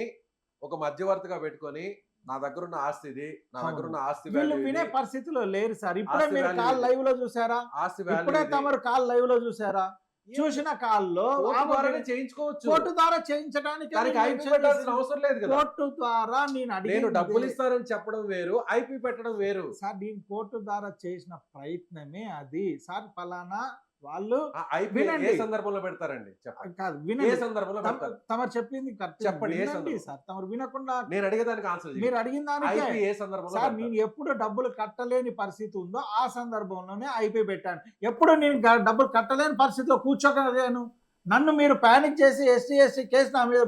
ఒక మధ్యవర్తిగా పెట్టుకొని నా దగ్గర ఉన్న ఆస్తి ఇది, నా దగ్గర ఉన్న ఆస్తి వీళ్ళు వాల్యూ వినే ఇది, పరిస్థితిలో లేరు సార్. ఇప్పుడే ఆస్తి మీరు value కాల్ ఇది. లైవ్ లో చూసారా? ఆస్తి ఇప్పుడే వాల్యూ తమరు కాల్ లైవ్ లో చూసారా? చూసిన కాల్లో ద్వారానే చేయించుకోవచ్చు. కోర్టు ద్వారా చేయించడానికి దానికి ఐపీ పెట్టాల్సిన అవసరం లేదు కదా. కోర్టు ద్వారా నేను డబ్బులు ఇస్తానని చెప్పడం వేరు, ఐపీ పెట్టడం వేరు. సార్ దీని కోర్టు ద్వారా చేసిన ప్రయత్నమే అది సార్. ఫలానా వాళ్ళు ఐపీ వినండి. ఏ సందర్భంలో పెడతారండి చెప్పండి. కాదు ఏ వినండి. సందర్భంలో పెడతారు తమరు చెప్పింది కరెక్ట్. చెప్పండి, ఏ వినండి సందర్భం? సార్. తమరు వినకుండా నేను అడిగేదానికి ఆన్సర్ మీరు అడిగిన దానికే ఐపీ ఏ సందర్భంలో సార్. పెడతారు? నేను ఎప్పుడు డబ్బులు కట్టలేని పరిస్థితి ఉందో ఆ సందర్భంలోనే ఐపీ పెట్టాను. ఎప్పుడు నేను డబ్బులు కట్టలేని పరిస్థితిలో కూర్చోగలిగాను. నన్ను మీరు ప్యానిక్ చేసి ఎస్టీ కేసు నా మీద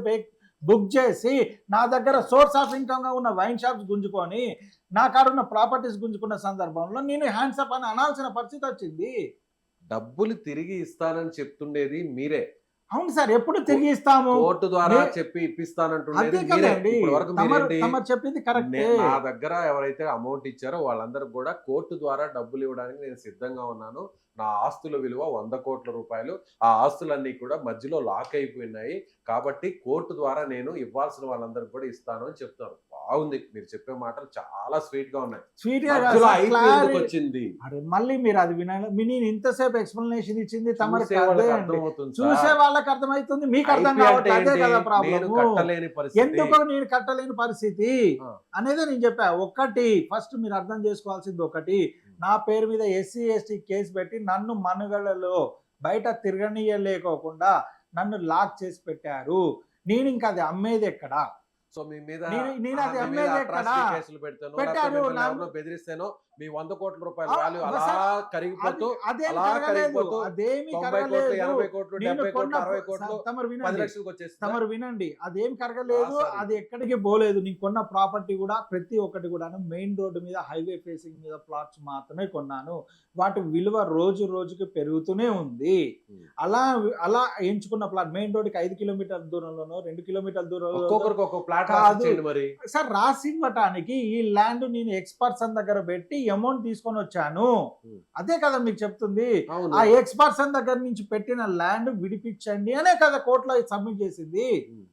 బుక్ చేసి నా దగ్గర సోర్స్ ఆఫ్ ఇన్కమ్ గా ఉన్న వైన్ షాప్స్ గుంజుకొని నా కాడ ఉన్న ప్రాపర్టీస్ గుంజుకున్న సందర్భంలో నేను హ్యాండ్స్ అప్ అని అనాల్సిన పరిస్థితి వచ్చింది. డబ్బులు తిరిగి ఇస్తానని చెప్తుండేది మీరే. అవును సార్. ఎప్పుడు తిరిగి ఇస్తాము? కోర్టు ద్వారా నే- చెప్పి ఇప్పిస్తానంటుండేది అదే మీరే. కదండి. ఇప్పటి వరకు మీరేంటి? తమరు చెప్పింది కరెక్టే. నా దగ్గర ఎవరైతే అమౌంట్ ఇచ్చారో వాళ్ళందరూ కూడా కోర్టు ద్వారా డబ్బులు ఇవ్వడానికి నేను సిద్ధంగా ఉన్నాను. నా ఆస్తుల విలువ 100 కోట్ల రూపాయలు. ఆ ఆస్తులన్నీ కూడా మధ్యలో లాక్ అయిపోయినాయి కాబట్టి కోర్టు ద్వారా నేను ఇవ్వాల్సిన వాళ్ళందరికీ కూడా ఇస్తాను అని చెప్తాను. బాగుంది, మీరు చెప్పే మాటలు చాలా స్వీట్ గా ఉన్నాయి. స్వీట్ గా మధ్యలో కాదు, ఐపీ clarity- ఎందుకు వచ్చింది? అరే మళ్ళీ మీరు అది వినాలి. నేను ఇంతసేపు ఎక్స్ప్లెనేషన్ ఇచ్చింది తమరికి చూసే వాళ్ళకి అదే అండి. అర్థమవుతుంది చూసే సార్. వాళ్ళకి అర్థమవుతుంది, మీకు అర్థం ఐపీ కావట్లేదు. అంటే అదే కదా ఏంటి? నేను ప్రాబ్లమ్. కట్టలేని పరిస్థితి. ఎందుకు నేను కట్టలేని పరిస్థితి ఆ. అనేది నేను చెప్పా. ఒకటి ఫస్ట్ మీరు అర్థం చేసుకోవాల్సింది ఒకటి, నా పేరు మీద ఎస్సీ ఎస్టీ కేసు పెట్టి నన్ను మనుగడలో బయట తిరగనీయలేకోకుండా నన్ను లాక్ చేసి పెట్టారు. నేను ఇంకా అది అమ్మేది ఎక్కడా? సో మీ మీద నేను అది మీ మీద అమ్మేది ఎక్కడ? atrocity కేసులు పెడతాను, పెట్టారు. లేకపోతే మిమ్మల్ని నన్ను- ఎవరినో బెదిరిస్తానో మీ 100 కోట్ల రూపాయల ఆ, వాల్యూ అలా సార్, కరిగిపోతూ అదేం అలా కరగలేదు. కరిగిపోతూ అదేమి 90 కరగలేదు. కోట్లు 80 కోట్లు నేను 70 కోట్లు కొన్న 60 కోట్లు తమరు 10 వినండి. లక్షలకు వచ్చేస్తుంది. తమరు వినండి, అదేం కరగలేదు. ఆ, సరే. అది ఎక్కడికి పోలేదు. నీకు కొన్న ప్రాపర్టీ కూడా ప్రతి ఒక్కటి కూడా మెయిన్ రోడ్డు మీద హైవే ఫేసింగ్ మీద ప్లాట్స్ మాత్రమే కొన్నాను. వాటి విలువ రోజు రోజుకి పెరుగుతూనే ఉంది. అలా ఎంచుకున్న ప్లాట్ మెయిన్ రోడ్డుకి 5 కిలోమీటర్ల దూరంలోనో 2 కిలోమీటర్ల దూరంలో ఒక్కొక్కరికి ఒక్కొక్క ప్లాట్ కాదు. రాసిచ్చేయండి మరి. సార్ రాసి ఇవ్వటానికి ఈ ల్యాండ్ నేను ఎక్స్పర్ట్స్ దగ్గర పెట్టి అమౌంట్ తీసుకొని వచ్చాను. అదే కదా మీకు చెప్తుంది. అవును. ఆ ఎక్స్పర్ట్స్ దగ్గర నుంచి పెట్టిన ల్యాండ్ విడిపించండి అనే కదా కోర్టులో సబ్మిట్ చేసింది.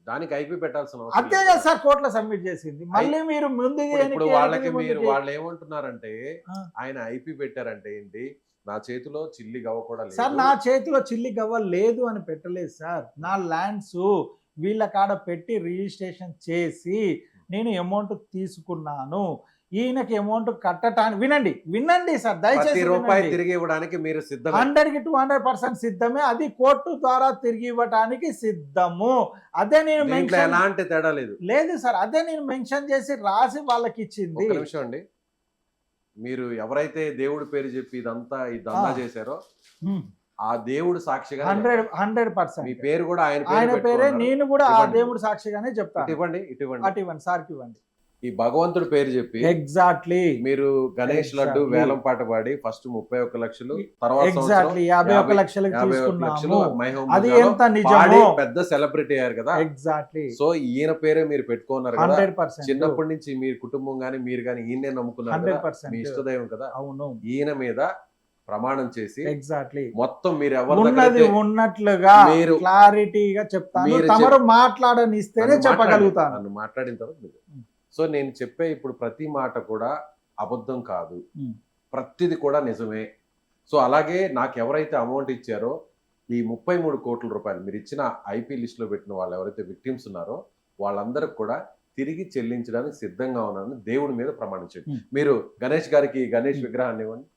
దానికి ఐపీ పెట్టాల్సిన అవసరం అంతే లేదు. కదా సార్ కోర్టులో సబ్మిట్ చేసింది. మళ్ళీ మీరు ముందు ఇప్పుడు వాళ్ళకి వాళ్ళు ఏమంటున్నారంటే ఆ. ఆయన ఐపీ పెట్టారంటే ఏంటి, నా చేతిలో చిల్లి గవ్వ కూడా సార్ లేదు. నా చేతిలో చిల్లి గవ్వ లేదు అని పెట్టలేదు సార్. నా ల్యాండ్స్ వీళ్ళ కాడ పెట్టి రిజిస్ట్రేషన్ చేసి నేను అమౌంట్ తీసుకున్నాను. ఈయనకి అమౌంట్ కట్టడానికి వినండి సార్, ప్రతి దయచేసి రూపాయి వినండి. తిరిగి ఇవ్వడానికి మీరు సిద్ధం. 100కి 200% సిద్ధమే. అది కోర్టు ద్వారా తిరిగి ఇవ్వడానికి సిద్ధము. అదే నేను దీంట్లో మెన్షన్ ఎలాంటి తేడా లేదు. లేదు సార్, అదే నేను మెన్షన్ చేసి రాసి వాళ్ళకి ఇచ్చింది. ఒక్క నిమిషం అండి. మీరు ఎవరైతే దేవుడి పేరు చెప్పి ఇదంతా ఈ దందా చేశారో ఆ దేవుడు సాక్షిగా 100% మీ పేరు కూడా ఆయన ఆయన పేరే. పెట్టుకున్నారు. నేను కూడా ఆ ఇవ్వండి. దేవుడు సాక్షిగానే చెప్తాను. ఇవ్వండి, ఇవ్వండి. అటు ఇవ్వండి సార్కి ఇవ్వండి. ఈ భగవంతుడి పేరు చెప్పి ఎగ్జాక్ట్లీ మీరు గణేష్ లడ్డు Exactly. వేలం పాట పాడి ఫస్ట్ 31 లక్షలు, తర్వాత ఎగ్జాక్ట్లీ 51 లక్షలకు 51 లక్షలు తీసుకున్నాము. మైహోమ్ అది పూజలో ఎంత పాడి నిజమో పెద్ద సెలబ్రిటీ అయ్యారు కదా. ఎగ్జాక్ట్లీ సో ఈయన పేరే మీరు పెట్టుకున్నారు కదా. 100% చిన్నప్పటి నుంచి మీరు కుటుంబం గానీ మీరు గానీ ఈయనే నమ్ముకున్నారు కదా. మీ 100% ఇష్టదైవం కదా. అవును ఈయన మీద ప్రమాణం చేసి ఎగ్జాక్ట్లీ మొత్తం మీరు ఎవరి ఉన్నది దగ్గరైతే ఉన్నట్లుగా మీరు- క్లారిటీగా చెప్తాను. మీరు తమరు మాట్లాడనిస్తేనే నన్ను చెప్పగలుగుతాను. నన్ను మాట్లాడిన తర్వాత మీరు. సో నేను చెప్పే ఇప్పుడు ప్రతి మాట కూడా అబద్ధం కాదు, ప్రతిది కూడా నిజమే. సో అలాగే నాకు ఎవరైతే అమౌంట్ ఇచ్చారో ఈ 33 కోట్ల రూపాయలు మీరు ఇచ్చిన ఐపీ లిస్టులో పెట్టిన వాళ్ళు ఎవరైతే విక్టిమ్స్ ఉన్నారో వాళ్ళందరికి కూడా తిరిగి చెల్లించడానికి సిద్ధంగా ఉన్నారని దేవుడి మీద ప్రమాణించండి. మీరు గణేష్ గారికి గణేష్ విగ్రహాన్ని ఇవ్వండి.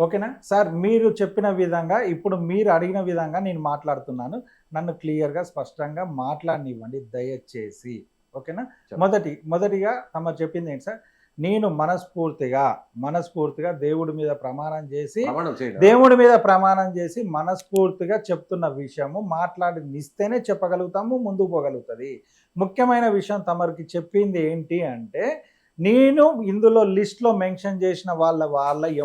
ఓకేనా సార్, మీరు చెప్పిన విధంగా ఇప్పుడు మీరు అడిగిన విధంగా నేను మాట్లాడుతున్నాను. నన్ను క్లియర్గా స్పష్టంగా మాట్లాడనివ్వండి దయచేసి. ఓకేనా, మొదటిగా తమ చెప్పింది ఏంటి సార్, నేను మనస్ఫూర్తిగా దేవుడి మీద ప్రమాణం చేసి మనస్ఫూర్తిగా చెప్తున్న విషయము మాట్లాడినిస్తేనే చెప్పగలుగుతాము, ముందుకు పోగలుగుతుంది. ముఖ్యమైన విషయం తమరికి చెప్పింది ఏంటి అంటే, నేను ఇందులో లిస్ట్లో మెన్షన్ చేసిన వాళ్ళ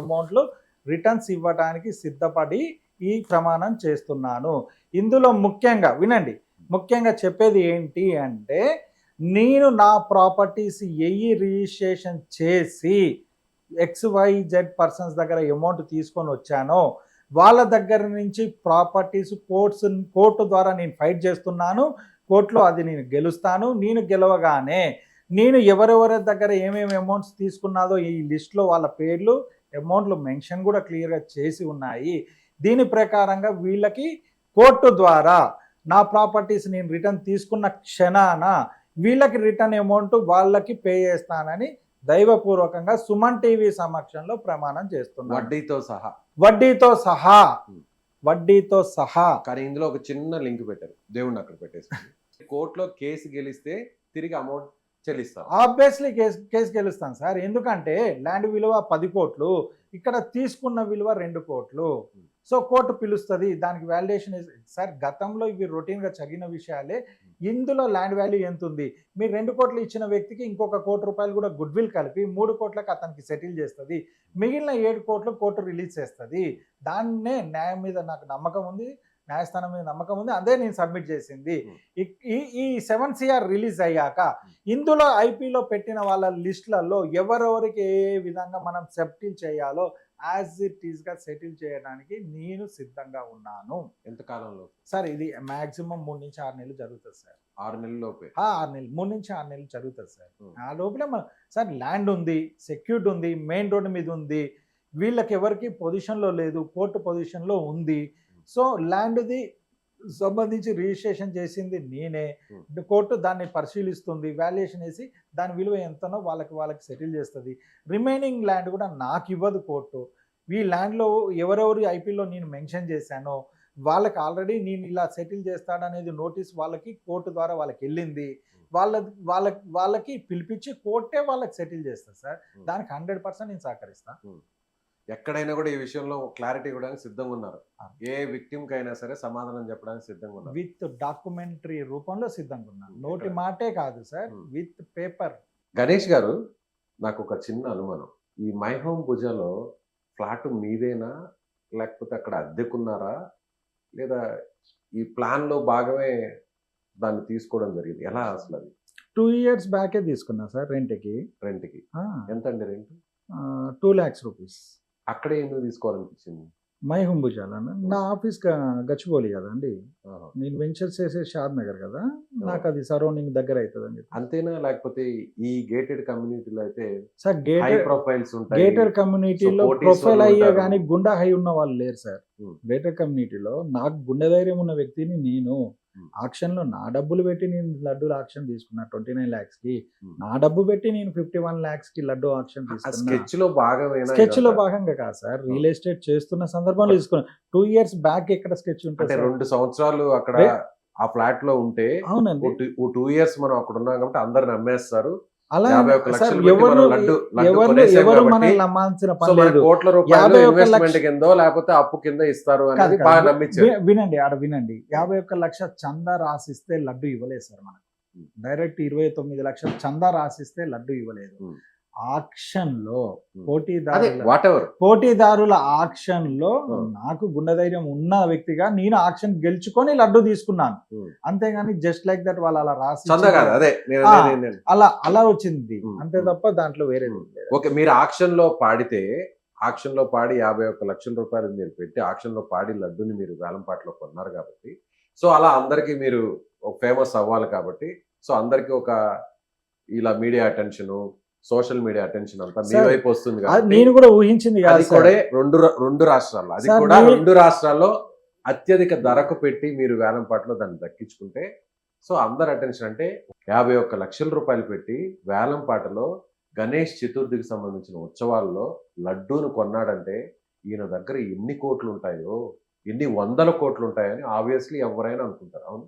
అమౌంట్లు రిటర్న్స్ ఇవ్వడానికి సిద్ధపడి ఈ ప్రమాణం చేస్తున్నాను. ఇందులో ముఖ్యంగా వినండి, ముఖ్యంగా చెప్పేది ఏంటి అంటే, నేను నా ప్రాపర్టీస్ రిజిస్ట్రేషన్ చేసి XYZ పర్సన్స్ దగ్గర అమౌంట్ తీసుకొని వచ్చానో వాళ్ళ దగ్గర నుంచి ప్రాపర్టీస్ కోర్టు ద్వారా నేను ఫైట్ చేస్తున్నాను. కోర్టులో అది నేను గెలుస్తాను. నేను గెలవగానే నేను ఎవరెవరి దగ్గర ఏమేమి అమౌంట్స్ తీసుకున్నాదో ఈ లిస్ట్లో వాళ్ళ పేర్లు అమౌంట్లు మెన్షన్ కూడా క్లియర్గా చేసి ఉన్నాయి. దీని ప్రకారంగా వీళ్ళకి కోర్టు ద్వారా నా ప్రాపర్టీస్ నేను రిటర్న్ తీసుకున్న క్షణాన వీళ్ళకి రిటర్న్ అమౌంట్ వాళ్ళకి పే చేస్తానని దైవపూర్వకంగా సుమన్ టీవీ సమక్షంలో ప్రమాణం చేస్తున్నాను. వడ్డీతో సహా. కానీ ఇందులో ఒక చిన్న లింక్ పెట్టారు, దేవుడిని అక్కడ పెట్టేసి కోర్టులో కేసు గెలిస్తే తిరిగి అమౌంట్ చెల్లిస్తారు. ఆబ్వియస్లీ కేసు గెలుస్తాను సార్, ఎందుకంటే ల్యాండ్ విలువ 10 కోట్లు, ఇక్కడ తీసుకున్న విలువ 2 కోట్లు. సో కోర్టు పిలుస్తుంది, దానికి వాల్యుయేషన్ సార్. గతంలో ఇవి రొటీన్గా చదివిన విషయాలే. ఇందులో ల్యాండ్ వాల్యూ ఎంత ఉంది, మీరు 2 కోట్లు ఇచ్చిన వ్యక్తికి ఇంకొక ₹1 కోటి కూడా గుడ్ విల్ కలిపి 3 కోట్లకు అతనికి సెటిల్ చేస్తుంది. మిగిలిన 7 కోట్లు కోర్టు రిలీజ్ చేస్తుంది. దాన్నే న్యాయం మీద నాకు నమ్మకం ఉంది, న్యాయస్థానం మీద నమ్మకం ఉంది, అదే నేను సబ్మిట్ చేసింది. ఈ 7 CR రిలీజ్ అయ్యాక ఇందులో ఐపీలో పెట్టిన వాళ్ళ లిస్టులలో ఎవరెవరికి ఏ విధంగా మనం సెటిల్ చేయాలో యాజ్ ఇట్ ఈస్గా సెటిల్ చేయడానికి నేను సిద్ధంగా ఉన్నాను. ఎంత కాలంలో సార్? ఇది మ్యాక్సిమం 3 నుంచి 6 నెలలు జరుగుతుంది సార్. 6 నెలల లోపే? 6 నెలలు, 3 నుంచి 6 నెలలు జరుగుతుంది సార్. ఆ లోపల సార్ ల్యాండ్ ఉంది, సెక్యూర్డ్ ఉంది, మెయిన్ రోడ్డు మీద ఉంది, వీళ్ళకి ఎవరికి పొజిషన్లో లేదు, కోర్టు పొజిషన్లో ఉంది. సో ల్యాండ్ది సంబంధించి రిజిస్ట్రేషన్ చేసింది నేనే. కోర్టు దాన్ని పరిశీలిస్తుంది, వాల్యుయేషన్ వేసి దాని విలువ ఎంతనో వాళ్ళకి సెటిల్ చేస్తుంది. రిమైనింగ్ ల్యాండ్ కూడా నాకు ఇవ్వదు కోర్టు. ఈ ల్యాండ్లో ఎవరెవరు ఐపీలో నేను మెన్షన్ చేశానో వాళ్ళకి ఆల్రెడీ నేను ఇలా సెటిల్ చేస్తాడనేది నోటీస్ వాళ్ళకి కోర్టు ద్వారా వాళ్ళకి వెళ్ళింది. వాళ్ళకి పిలిపించి కోర్టే వాళ్ళకి సెటిల్ చేస్తారు సార్. దానికి 100% నేను సహకరిస్తాను. ఎక్కడైనా కూడా ఈ విషయంలో క్లారిటీ ఇవ్వడానికి సిద్ధంగా ఉన్నారు. ఏ విక్టిమ్ కైనా సరే సమాధానం చెప్పడానికి సిద్ధంగా ఉన్నారు. విత్ డాక్యుమెంటరీ రూపంలో సిద్ధంగా ఉన్నాను. నోటి మాటే కాదు సార్, విత్ పేపర్. గణేష్ గారు, నాకు ఒక చిన్న అనుమానం. ఈ మై హోమ్ భుజాలో ఫ్లాట్ మీదేనా, లేకపోతే అక్కడ అద్దెకున్నారా, లేదా ఈ ప్లాన్ లో భాగమే దాన్ని తీసుకోవడం జరిగింది? ఎలా అసలు అది? 2 years బ్యాకే తీసుకున్నా సార్ రెంట్కి. ఎంత అండి రెంట్? 2 lakhs rupees. అక్కడే ఎందుకు తీసుకోవాలనిపించింది? మై హోమ్ భుజాల నా ఆఫీస్ గచ్చిబౌలి కదా అండి, నేను వెంచర్స్ చేసే షాద్ నగర్ కదా, నాకు అది సరౌండింగ్ దగ్గర అవుతుంది అని చెప్పి. అంతేనా? లేకపోతే ఈ గేటెడ్ కమ్యూనిటీలో అయితే సార్ ప్రొఫైల్స్ ఉంటాయి. గేటెడ్ కమ్యూనిటీలో ప్రొఫైల్ అయ్యే కానీ గుండా హై ఉన్న వాళ్ళు లేరు సార్. గేటెడ్ కమ్యూనిటీలో నాకు గుండె ధైర్యం ఉన్న వ్యక్తిని నేను. ఆక్షన్లో నా డబ్బులు పెట్టి నేను లడ్డూలు ఆక్షన్ తీసుకున్నా 29 lakhs కి. నా డబ్బు పెట్టి నేను 51 lakhs కి లడ్డు ఆక్షన్ తీసుకున్నా. స్కెచ్ లో భాగంగా కాదు సార్, రియల్ ఎస్టేట్ చేస్తున్న సందర్భంలో తీసుకున్నా. 2 years బ్యాక్ ఎక్కడ స్కెచ్ ఉంటుంది? 2 సంవత్సరాలు అక్కడ ఆ ఫ్లాట్ లో ఉంటే. అవునండి, 2 years మనం అక్కడ ఉన్నాం కాబట్టి అందరు నమ్మేస్తారు. అలా ఎవరు మనల్ని నమ్మాల్సిన పని లేదు. కోట్ల రూపాయలు ఇన్వెస్ట్మెంట్ కింద లేకపోతే అప్పు కింద ఇస్తారు అనేది బాగా నమ్మించారు. వినండి, 51 లక్షల చందా రాసిస్తే లడ్డు ఇవ్వలేదు సార్. మనకు డైరెక్ట్ 29 లక్షల చందా రాసిస్తే లడ్డు ఇవ్వలేదు. ఆక్షన్ లో పోటీదారుల ఆక్షన్ లో నాకు గుండె ధైర్యం ఉన్న వ్యక్తిగా నేను ఆక్షన్ గెలుచుకొని లడ్డు తీసుకున్నాను. అంతేగాని జస్ట్ లైక్ దట్ వాళ్ళు అలా రాసి అలా వచ్చింది అంతే తప్ప దాంట్లో వేరే. ఓకే, మీరు ఆక్షన్ లో పాడితే, ఆక్షన్ లో పాడి 51 లక్షల రూపాయలు మీరు పెట్టి ఆక్షన్ లో పాడి లడ్డుని మీరు వేలంపాట్లో కొన్నారు కాబట్టి, సో అలా అందరికి మీరు ఫేమస్ అవ్వాలి కాబట్టి, సో అందరికి ఒక ఇలా media attention, social media attention అంతా మీ వైపు వస్తుంది. నేను కూడా ఊహించింది అది కూడా రెండు రాష్ట్రాల్లో, అది కూడా 2 రాష్ట్రాల్లో అత్యధిక ధరకు పెట్టి మీరు వేలంపాటలో దాన్ని దక్కించుకుంటే సో అందరు అటెన్షన్ అంటే 51 లక్షల రూపాయలు పెట్టి వేలంపాటలో గణేష్ చతుర్థికి సంబంధించిన ఉత్సవాల్లో లడ్డూను కొన్నాడంటే ఈయన దగ్గర ఎన్ని కోట్లు ఉంటాయో ఎన్ని వందల కోట్లు ఉంటాయని ఆబ్వియస్లీ ఎవరైనా అనుకుంటారు. అవును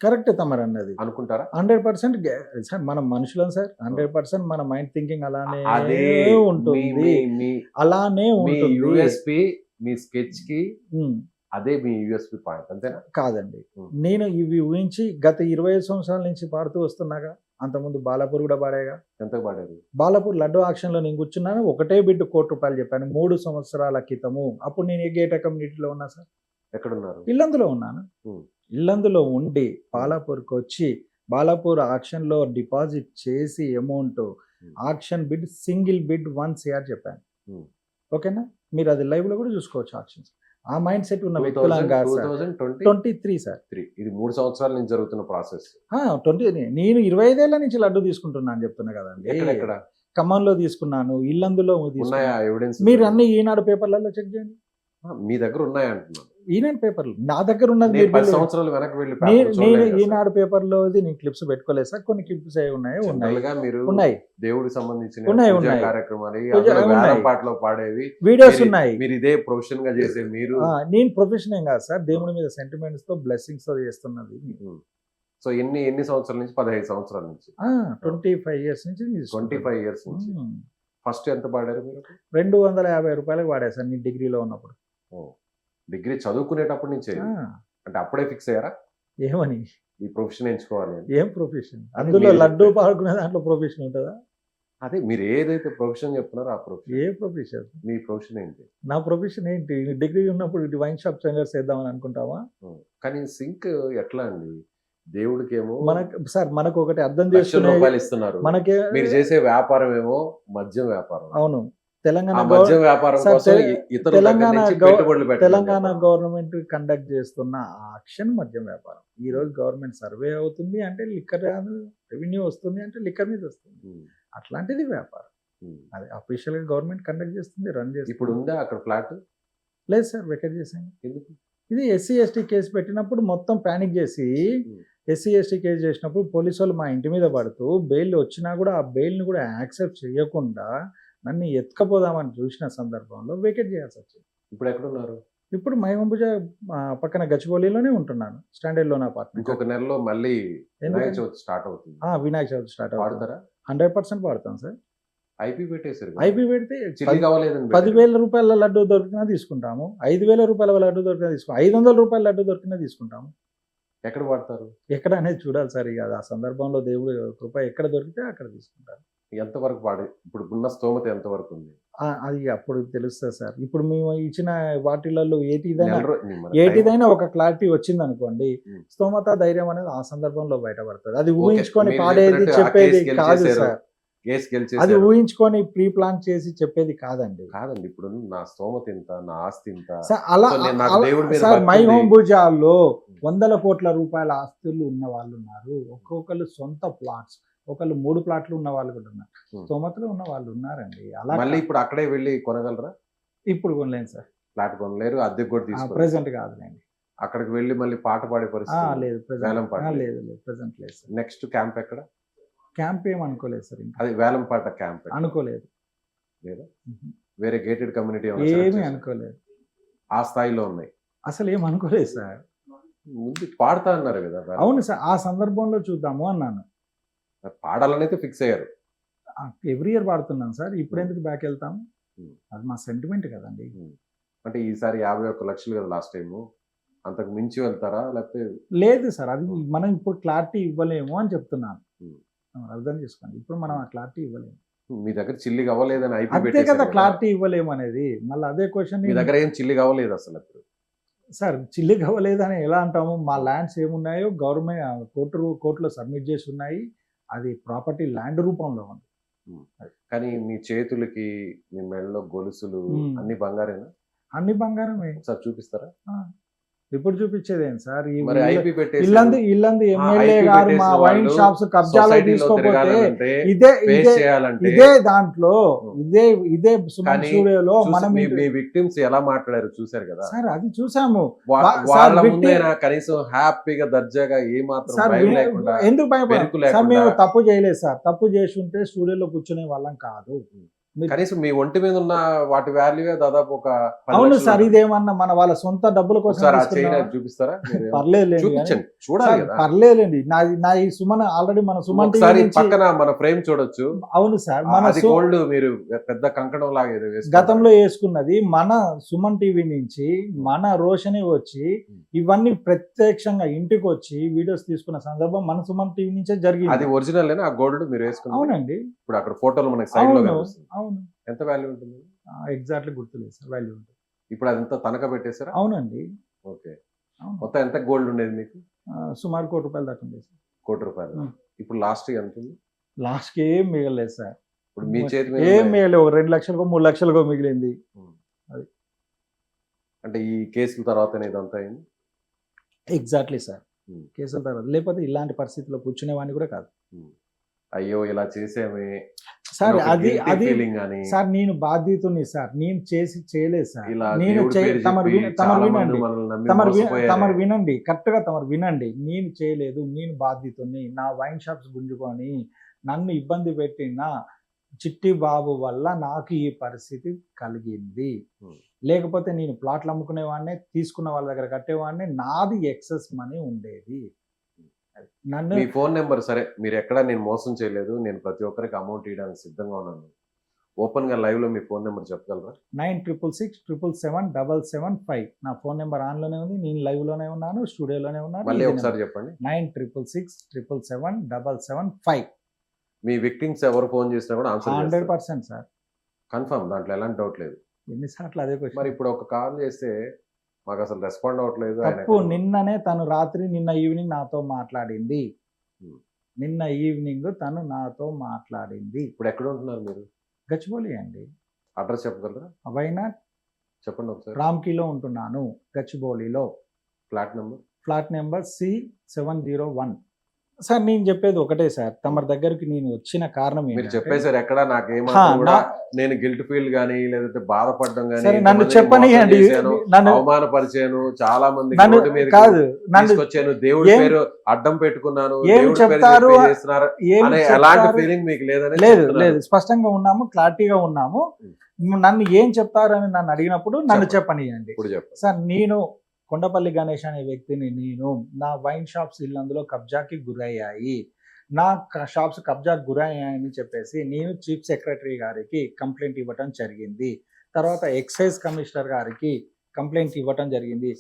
కరెక్ట్ తమరు అన్నది అనుకుంటారా? 100% సార్, మనం మనుషులం సార్. 100% మన మైండ్ థింకింగ్ అలానే అదే ఉంటుంది, మీ అలానే ఉంటుంది. యూఎస్పి మీ స్కెచ్ కి ఉమ్, అదే మీ యూఎస్పి పాయింట్ అంతేనా? కాదండి. ఉమ్. నేను ఇవి ఊహించి గత 25 సంవత్సరాల నుంచి పాడుతూ వస్తున్నాగా. అంతకుముందు బాలాపూర్ కూడా పాడేగా. ఎంతకు పాడారు? బాలాపూర్ లడ్డు ఆక్షన్లో నేను కూర్చున్నాను. ఒకటే బిడ్డు ₹1,00,00,000 చెప్పాను 3 సంవత్సరాల క్రితము. అప్పుడు నేను ఏ గేట కమ్యూనిటీలో ఉన్నా సార్? ఎక్కడున్నారు? ఇల్లందులో ఉన్నాను. ఉమ్. ఇల్లందులో ఉండి బాలాపూర్కి వచ్చి బాలాపూర్ ఆక్షన్లో డిపాజిట్ చేసి amount auction bid single bid 1 CR చెప్పాను. ఉమ్. ఓకేనా? మీరు అది లైవ్ లో కూడా చూసుకోవచ్చు ఆక్షన్స్. ఆ మైండ్ సెట్ ఉన్న 2000 వ్యక్తులం కాదు సార్. 2023 23 సార్. ఇది 3 సంవత్సరాల నుంచి జరుగుతున్న ప్రాసెస్. 20 నేను 25 ఏళ్ల నుంచి లడ్డు తీసుకుంటున్నా అని చెప్తున్నా కదండి. ఎక్కడెక్కడ ఖమ్మంలో తీసుకున్నాను, ఇల్లందులో ఉన్నాయా తీసుకున్నాను. ఎవిడెన్స్? మీరు అన్ని ఈనాడు పేపర్లలో చెక్ చేయండి. మీ దగ్గర ఉన్నాయా అంటున్నాను. ఈనాడు పేపర్లు నా దగ్గర ఉన్నది. నేను మీరు 10 సంవత్సరాలు వెనక్కి వెళ్ళి నేను పేపర్ చూడలేదు కదా ఈనాడు పేపర్లో నేను క్లిప్స్ పెట్టుకోలేదు సార్. కొన్ని క్లిప్స్ అవి ఉన్నాయి సార్. ఉన్నాయి జనరల్ గా మీరు ఉన్నాయి దేవుడికి సంబంధించిన ఉన్నాయి, పూజా ఉన్నాయి. కార్యక్రమాలు పూజ అందులో ఉన్నాయి. వేలం పాటలో పాడేవి వీడియోస్ మీరు- ఉన్నాయి. మీరు ఇదే ప్రొఫెషన్ గా చేసే మీరు నేను ప్రొఫెషన్ ఏం కాదు సార్, దేవుడి మీద సెంటిమెంట్స్ తో బ్లెస్సింగ్స్ తో చేస్తున్నది. సో ఎన్ని సంవత్సరాల నుంచి? 15 సంవత్సరాల నుంచి. 25 ఇయర్స్ నుంచి 25 ఇయర్స్ నుంచి. ఫస్ట్ ఎంత పాడారు మీరు? ₹250 వాడా సార్ నేను డిగ్రీలో ఉన్నప్పుడు. డిగ్రీ చదువుకునేటప్పటి నుంచే అంటే అప్పుడే ఫిక్స్ అయ్యారా ఏమని? ఈ ప్రొఫెషన్ ఎంచుకోవాలి అని? ఏం ప్రొఫెషన్? అందులో మీరు లడ్డు చెప్పండి. పాడుకునే దాంట్లో ప్రొఫెషన్ ఉంటుందా? అదే మీరు ఏదైతే ప్రొఫెషన్ చెప్తున్నారో ఆ ప్రొఫెషన్. ఏ ప్రొఫెషన్? మీ ప్రొఫెషన్ ఏంటి? నా ప్రొఫెషన్ ఏంటి? డిగ్రీ ఉన్నప్పుడు వైన్ షాప్ ట్రైనర్స్ చేద్దామని అనుకుంటావా? కానీ సింక్ ఎట్లా అండి? దేవుడికి ఏమో సార్ మనకు ఒకటి అర్థం లక్షల చేసుకునే రూపాయలు ఇస్తున్నారు. మనకే మీరు చేసే వ్యాపారం ఏమో మద్యం వ్యాపారం. అవును. తెలంగాణ ఆ మద్యం వ్యాపారం సార్, కోసం ఇతరుల దగ్గర తెలంగాణ నుంచి గవ- పెట్టుబడులు పెట్టడం తెలంగాణ వ్యాపారం. గవర్నమెంట్ కండక్ట్ చేస్తున్న ఆక్షన్ మద్యం వ్యాపారం. ఈ రోజు గవర్నమెంట్ సర్వే అవుతుంది అంటే లిక్కర్ రెవెన్యూ వస్తుంది అంటే లిక్కర్ మీద వస్తుంది. ఉమ్, అట్లాంటిది వ్యాపారం. ఉమ్. అది అఫీషియల్ గా గవర్నమెంట్ కండక్ట్ చేస్తుంది, రన్ చేస్తుంది. ఇప్పుడు ఉందా అక్కడ ఫ్లాట్? లేదు సార్, వెకెట్ చేసాను. ఎందుకు? ఇది ఎస్సీ ఎస్టీ కేసు పెట్టినప్పుడు మొత్తం పానిక్ చేసి ఉమ్. ఎస్సీ ఎస్టీ కేసు చేసినప్పుడు పోలీసు వాళ్ళు మా ఇంటి మీద పడుతూ బెయిల్ వచ్చినా కూడా ఆ బెయిల్ని కూడా యాక్సెప్ట్ చేయకుండా నన్ను ఎత్తుకపోదామని చూసిన సందర్భంలో వెకెట్ చేయాల్సి వచ్చింది. ఇప్పుడు ఎక్కడ ఉన్నారు? ఇప్పుడు మైమంబుజ పక్కన గచ్చిబౌలిలోనే ఉంటున్నాను, స్టాండర్డ్లోనే అపార్ట్మెంట్. ఇంకొక నెలలో మళ్ళీ ఎందుకని? వినాయక చవితి స్టార్ట్ అవుతుంది. వినాయక చవితి స్టార్ట్ అవుతుంది. వాడతారా? 100% వాడతాం సార్. ఐపీ పెట్టేశారు. ఐపీ పెడితే చిల్లి కావాలేదని పెట్టారు. 10,000 రూపాయల లడ్డు దొరికినా తీసుకుంటాము, 5,000 రూపాయల లడ్డు దొరికినా తీసుకుంటాం, 500 రూపాయల లడ్డు దొరికినా తీసుకుంటాము. ఎక్కడ వాడతారు? ఎక్కడ అనేది చూడాలి సార్. ఇక ఆ సందర్భంలో దేవుడు కృప ఎక్కడ దొరికితే అక్కడ తీసుకుంటారు. ఎంతవరకు వాడే ఇప్పుడు ఉన్న స్తోమత ఎంతవరకు ఉంది? అది అప్పుడు తెలుస్తుంది సార్. ఇప్పుడు మేము ఇచ్చిన వాటిలలో ఏటిదైనా మన ఏటిదైనా ఒక క్లారిటీ వచ్చింది అనుకోండి, ఉమ్. స్తోమత ధైర్యం అనేది ఆ సందర్భంలో బయటపడుతుంది. అది ఓకే, ఊహించుకొని మీరు పాడేది చెప్పినట్టు ఆ చెప్పేది కేసు కాదు గెలిచేశారు. సార్. కేసు అది గెలిచేశారు. ఊహించుకొని ప్రీ ప్లాన్ చేసి చెప్పేది కాదండి కాదండి, ఇప్పుడు నా స్తోమత ఇంత, నా ఆస్తి ఇంత. సార్. అలా సో నేను నాకు దేవుడి మీద సార్, భక్తి మై ఉంది. హోమ్ భుజాల్లో 100 కోట్ల రూపాయల ఆస్తులు ఉన్న వాళ్ళు ఉన్నారు. ఒక్కొక్కరు సొంత ప్లాట్స్, ఒకళ్ళు 3 ప్లాట్లు ఉన్న వాళ్ళు కూడా ఉన్నారు. ఉమ్. స్తోమతలో ఉన్న వాళ్ళు ఉన్నారండి. అలా మళ్ళీ ఇప్పుడు అక్కడే వెళ్ళి కొనగలరా? ఇప్పుడు కొనలేను సార్, ఫ్లాట్ కొనలేరు, అద్దెకు కూడా తీసుకోలేదు. ప్రెసెంట్ కాదులేండి. అక్కడికి వెళ్ళి మళ్ళీ పాట పాడే పరిస్థితి లేదు వేలం పాట ప్రెసెంట్ లేదు ప్రెసెంట్ లేదు సార్. నెక్స్ట్ క్యాంప్ ఎక్కడ? క్యాంప్ ఏం అనుకోలేదు సార్, ఇంకా అది వేలం పాట క్యాంప్ అనుకోలేదు. లేదా మ్మ్. వేరే గేటెడ్ కమ్యూనిటీ ఏమీ అనుకోలేదు, ఆ స్థాయిలో ఉన్నాయి? అసలు ఏం అనుకోలేదు సార్. ముందు పాడతా అన్నారు కదా వేలం అవును పాట. సార్, ఆ సందర్భంలో చూద్దాము అన్నాను. పాడాలని అయితే ఫిక్స్ అయ్యారు. ఎవ్రీ ఇయర్ పాడుతున్నాను సార్, ఇప్పుడు ఎందుకు బ్యాక్ వెళ్తాము? మ్మ్. అది మా సెంటిమెంట్ కదండి. అంటే ఈసారి 51 లక్షలు కదా లాస్ట్ టైము, అంతకు మించి వెళ్తారా లేకపోతే? లేదు సార్, అది మనం ఇప్పుడు క్లారిటీ ఇవ్వలేము అని చెప్తున్నాను. మ్మ్. అర్థం చేసుకోండి, ఇప్పుడు మనం ఆ క్లారిటీ ఇవ్వలేము. మీ దగ్గర చిల్లి అవ్వలేదని ఐపీ అంతే పెట్టేశారు కదా, కదా. క్లారిటీ ఇవ్వలేము అనేది. మళ్ళీ అదే క్వశ్చన్ మీ దగ్గర ఏం చిల్లి అవ్వలేదు అసలు ఇప్పుడు. సార్, చిల్లి కావలేదని ఎలా అంటాము? మా ల్యాండ్స్ ఏమున్నాయో గవర్నమెంట్ కోర్టులో సబ్మిట్ చేసి ఉన్నాయి. అది ప్రాపర్టీ ల్యాండ్ రూపంలో ఉంది. కానీ మీ చేతులకి, మీ మెడలో గొలుసులు మ్మ్. అన్ని బంగారేనా? అన్ని బంగారమే. ఒకసారి చూపిస్తారా? ఇప్పుడు చూపించేది ఏంటి సార్? ఈ మరి ఐపీ పెట్టేసి ఇల్లందు ఎమ్మెల్యే గారు మా వైన్ షాప్స్ కబ్జాలో సొసైటీలో తీసుకోపోతే తిరగాలంటే ఇదే ఫేస్ ఇదే చేయాలంటే ఇదే దాంట్లో ఇదే సుమన్ కానీ స్టూడియోలో మనం మీ విక్టిమ్స్ ఎలా మాట్లాడారు చూశారు కదా. సార్ అది చూసాము. వాళ్ళ సార్ ముందైనా కనీసం హ్యాపీగా దర్జాగా ఏ మాత్రం సార్ భయం లేకుండా ఎందుకు భయపడాలి బెరుకు సార్? మేము లేకుండా తప్పు చేయలేదు సార్. తప్పు చేసి ఉంటే స్టూడియోలో కూర్చునే వాళ్ళం కాదు. కనీసం మీ ఒంటి మీద ఉన్న వాటి వాల్యూ దాదాపు ఒక 10 అవును లక్షలు సార్, ఉంటుంది. ఇదేమన్నా మన వాళ్ళ సొంత డబ్బుల కోసం ఒకసారి ఆ తీసుకున్నావా? చైన్ చూపిస్తారా? మీరు పర్లేదులేండి చూపించండి, చూడాలి సార్, కదా. పర్లేదండి. నా ఈ సుమన్ ఆల్రెడీ మన సుమన్ టీవీ ఒకసారి నుంచి పక్కన మన ఫ్రేమ్ చూడొచ్చు. అవును సార్, మన అది గోల్డ్ మీరు పెద్ద కంకణం లాగా ఏదో వేసుకున్నారు. గతంలో వేసుకున్నది మన సుమన్ టీవీ నుంచి మన రోషని వచ్చి ఇవన్నీ ప్రత్యక్షంగా ఇంటికి వచ్చి వీడియోస్ తీసుకున్న సందర్భం మన సుమన్ టీవీ నుంచే అది జరిగింది. ఒరిజినల్ ఆ గోల్డ్ మీరు వేసుకున్నారు. అవునండి, ఇప్పుడు అక్కడ ఫోటోలు మనకి సైడ్ లో అవును కనిపిస్తుంది. అవును. ఎంత వాల్యూ ఉంటుంది? ఎగ్జాక్ట్లీ గుర్తులేదు సార్, వాల్యూ ఉంటుంది. ఇప్పుడు అదంతా తనఖా పెట్టేశారా? అవునండి, ఓకే. అవును. మొత్తం ఎంత గోల్డ్ ఉండేది మీకు? సుమారు ₹1,00,00,000 దాకా ఉంది సార్. ₹1,00,00,000. ఉం. ఇప్పుడు లాస్ట్ ఎంత ఉంది? లాస్ట్కి ఏం మిగలేదు సార్. ఇప్పుడు మీ చేతి మీద ఏం ఉన్నాయి. మిగలేదు, ఒక 2,00,000కో 3,00,000కో మిగిలింది. అది. అంటే ఈ కేసుల తర్వాతనే ఇదంతా అయింది. ఎగ్జాక్ట్లీ సార్, ఉం. కేసుల తర్వాత లేకపోతే ఇలాంటి పరిస్థితిలో కూర్చునేవాడిని కూడా కాదు అయ్యో ఇలా చేసేమే సార్. అది ఫీలింగ్ అని సార్, నేను బాధ్యతని సార్, నేను చేయలేదు సార్. ఇలా నేను దేవుడి పేరు తమరు చెప్పి చాలా మంది వినండి, మనల్ని నమ్మి తమరు మోసపోయారు. వినండి, కరెక్ట్గా తమరు వినండి. నేను చేయలేదు, నేను బాధ్యతని. నా వైన్ షాప్స్ గుంజుకొని నన్ను ఇబ్బంది పెట్టిన చిట్టి బాబు వల్ల నాకు ఈ పరిస్థితి కలిగింది. లేకపోతే నేను ప్లాట్లు అమ్ముకునేవాడిని, తీసుకున్న వాళ్ళ దగ్గర కట్టేవాడిని, నాది ఎక్సెస్ మనీ ఉండేది. నన్ను మీ ఫోన్ నెంబర్ సరే, మీరు ఎక్కడ నేను మోసం చేయలేదు, నేను ప్రతి ఒక్కరికి అమౌంట్ ఇవ్వడానికి సిద్ధంగా ఉన్నాను. ఓపెన్ గా లైవ్ లో మీ ఫోన్ నెంబర్ చెప్పగలరా? 9666777775. నా ఫోన్ నెంబర్ ఆన్లోనే ఉంది, నేను లైవ్ లోనే ఉన్నాను, స్టూడియోలోనే ఉన్నాను. మళ్ళీ ఒకసారి చెప్పండి. 9666777775. మీ విక్టిమ్స్ ఎవరు ఫోన్ చేసినా కూడా ఆన్సర్ 100% సార్. కన్ఫర్మ్, దాంట్లో ఎలాంటి డౌట్ లేదు. ఎన్నిసార్లు అదే మరి క్వశ్చన్. ఇప్పుడు ఒక కాల్ చేస్తే మాకు అసలు రెస్పాండ్ అవ్వట్లేదు. ఆయన తప్పు నిన్ననే తను నిన్న ఈవినింగ్ నాతో మాట్లాడింది. Hmm. నిన్న ఈవినింగ్ తను నాతో మాట్లాడింది. ఇప్పుడు ఎక్కడ ఉంటున్నారు మీరు? గచ్చిబౌలి అండి. అడ్రస్ చెప్పగలరా? వైనాడ్ చెప్పండి ఒకసారి. రామ్కీలో ఉంటున్నాను, గచ్చిబౌలిలో. Flat number? Flat number C701. Sir, నేను చెప్పేది ఒకటే సార్, తమ దగ్గరికి నేను వచ్చిన కారణం మీరు ఏంటంటే- చెప్పేశారు ఎక్కడ నాకేమాత్రం కూడా నా- నేను గిల్ట్ ఫీల్ గానీ లేదంటే బాధపడడం గానీ, సరే, నన్ను ఎంతమందిని చెప్పనియండి. మోసం చేశాను, నన్ను అవమానపరిచాను, చాలా మంది నన్ను రోడ్డు మీద కాదు, నన్ను తీసుకొచ్చాను, దేవుడి ఏం- పేరు అడ్డం పెట్టుకున్నాను, ఏం దేవుడి పేరు చెప్తారు చెప్పి చేస్తున్నారు ఏం అనే ఎలాంటి చెప్తారు? ఫీలింగ్ మీకు లేదని లేదు చెప్తున్నాను. లేదు, స్పష్టంగా ఉన్నాము, క్లారిటీగా ఉన్నాము. నన్ను ఏం చెప్తారు అని నన్ను అడిగినప్పుడు నన్ను చెప్పనియండి. ఇప్పుడు చెప్పండి. సార్, నేను కొండపల్లి గణేష్ అనే వ్యక్తిని, నేను నా వైన్ షాప్స్ ఇల్లందులో కబ్జాకి గురయ్యాయి, నా షాప్స్ కబ్జాకి గురయ్యాయని చెప్పేసి నేను చీఫ్ సెక్రటరీ గారికి కంప్లైంట్ ఇవ్వటం జరిగింది. తర్వాత ఎక్సైజ్ కమిషనర్ గారికి కంప్లైంట్ ఇవ్వటం జరిగింది.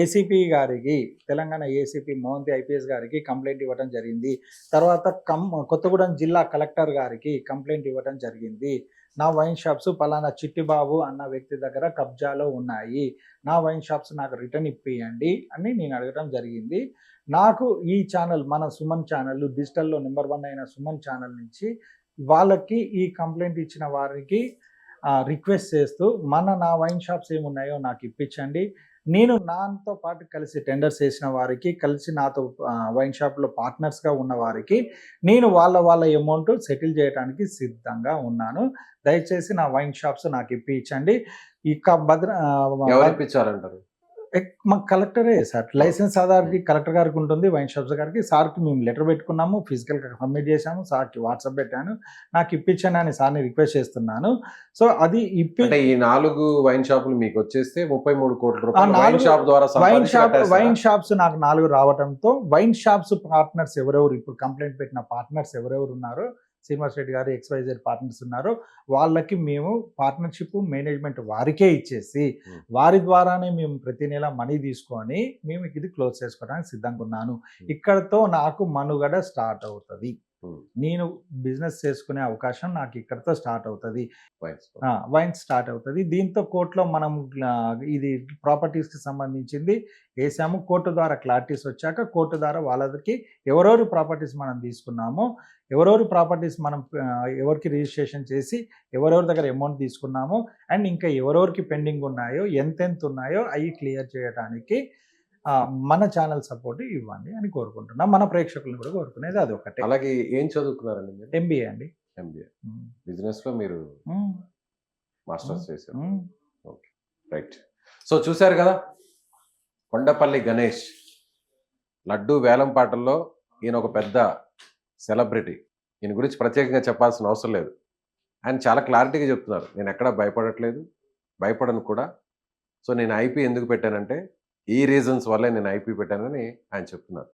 ఏసీపీ గారికి, తెలంగాణ ఏసీపీ మోహంతి ఐపీఎస్ గారికి కంప్లైంట్ ఇవ్వటం జరిగింది. తర్వాత కొత్తగూడెం జిల్లా కలెక్టర్ గారికి కంప్లైంట్ ఇవ్వటం జరిగింది. నా వైన్ షాప్స్ పలానా చిట్టిబాబు అన్న వ్యక్తి దగ్గర కబ్జాలో ఉన్నాయి, నా వైన్ షాప్స్ నాకు రిటర్న్ ఇప్పియండి అని నేను అడగటం జరిగింది. నాకు ఈ ఛానల్, మన సుమన్ ఛానల్, డిజిటల్లో నెంబర్ 1 అయిన సుమన్ ఛానల్ నుంచి వాళ్ళకి ఈ కంప్లైంట్ ఇచ్చిన వారికి రిక్వెస్ట్ చేస్తూ నా వైన్ షాప్స్ ఏమున్నాయో నాకు ఇప్పించండి. నేను నాతో పాటు కలిసి టెండర్స్ వేసిన వారికి, కలిసి నాతో వైన్ షాప్లో పార్ట్నర్స్గా ఉన్న వారికి నేను వాళ్ళ అమౌంట్ సెటిల్ చేయడానికి సిద్ధంగా ఉన్నాను. దయచేసి నా వైన్ షాప్స్ నాకు ఇప్పించండి. ఇక ఎవరు ఇప్పించారంటారు? మా కలెక్టరే సార్, లైసెన్స్ అథారిటీ కలెక్టర్ గారికి ఉంటుంది, వైన్ షాప్స్ గారికి. సార్కి మేము లెటర్ పెట్టుకున్నాము, ఫిజికల్గా సబ్మిట్ చేశాము, సార్కి వాట్సాప్ పెట్టాను, నాకు ఇప్పించండి అని సార్ని రిక్వెస్ట్ చేస్తున్నాను. సో అది అంటే ఈ 4 వైన్ షాపులు మీకు వచ్చేస్తే 33 కోట్ల రూపాయలు వైన్ షాప్ ద్వారా వైన్ షాప్స్ నాకు 4 రావడంతో వైన్ షాప్స్ పార్ట్నర్స్ ఎవరెవరు, ఇప్పుడు కంప్లైంట్ పెట్టిన పార్ట్నర్స్ ఎవరెవరు ఉన్నారో, శ్రీనివాస్ రెడ్డి గారు XYZ పార్ట్నర్స్ ఉన్నారు, వాళ్ళకి మేము పార్ట్నర్షిప్ మేనేజ్మెంట్ వారికే ఇచ్చేసి వారి ద్వారానే మేము ప్రతి నెల మనీ తీసుకొని మేము ఇది క్లోజ్ చేసుకోవడానికి సిద్ధంగా ఉన్నాను. ఇక్కడతో నాకు మనుగడ స్టార్ట్ అవుతుంది, నేను బిజినెస్ చేసుకునే అవకాశం నాకు ఇక్కడతో స్టార్ట్ అవుతుంది, వైన్ స్టార్ట్ అవుతుంది. దీంతో కోర్టులో మనం ఇది ప్రాపర్టీస్కి సంబంధించింది వేసాము. కోర్టు ద్వారా క్లారిటీస్ వచ్చాక కోర్టు ద్వారా వాళ్ళకి ఎవరెవరి ప్రాపర్టీస్ మనం తీసుకున్నామో, ఎవరెవరి ప్రాపర్టీస్ మనం ఎవరికి రిజిస్ట్రేషన్ చేసి ఎవరెవరి దగ్గర అమౌంట్ తీసుకున్నామో, అండ్ ఇంకా ఎవరెవరికి పెండింగ్ ఉన్నాయో, ఎంతెంత ఉన్నాయో అవి క్లియర్ చేయడానికి మన ఛానల్ సపోర్ట్ ఇవ్వండి అని కోరుకుంటున్నాం. మన ప్రేక్షకులను కూడా కోరుకునేది అది ఒకటే. అలాగే ఏం చదువుకున్నారండి మీరు? ఎంబీఏ అండి. ఎంబీఏ. బిజినెస్ లో మీరు మాస్టర్స్ చేశారు. Okay, right. సో చూశారు కదా, కొండపల్లి గణేష్ లడ్డు వేలం పాటల్లో ఈయన ఒక పెద్ద సెలబ్రిటీ. ఈయన గురించి ప్రత్యేకంగా చెప్పాల్సిన అవసరం లేదు. ఆయన చాలా క్లారిటీగా చెప్తున్నారు, నేను ఎక్కడా భయపడట్లేదు, భయపడను కూడా. సో నేను ఐపీ ఎందుకు పెట్టానంటే ఈ రీజన్స్ వల్లే నేను ఐపీ పెట్టానని ఆయన చెప్తున్నారు.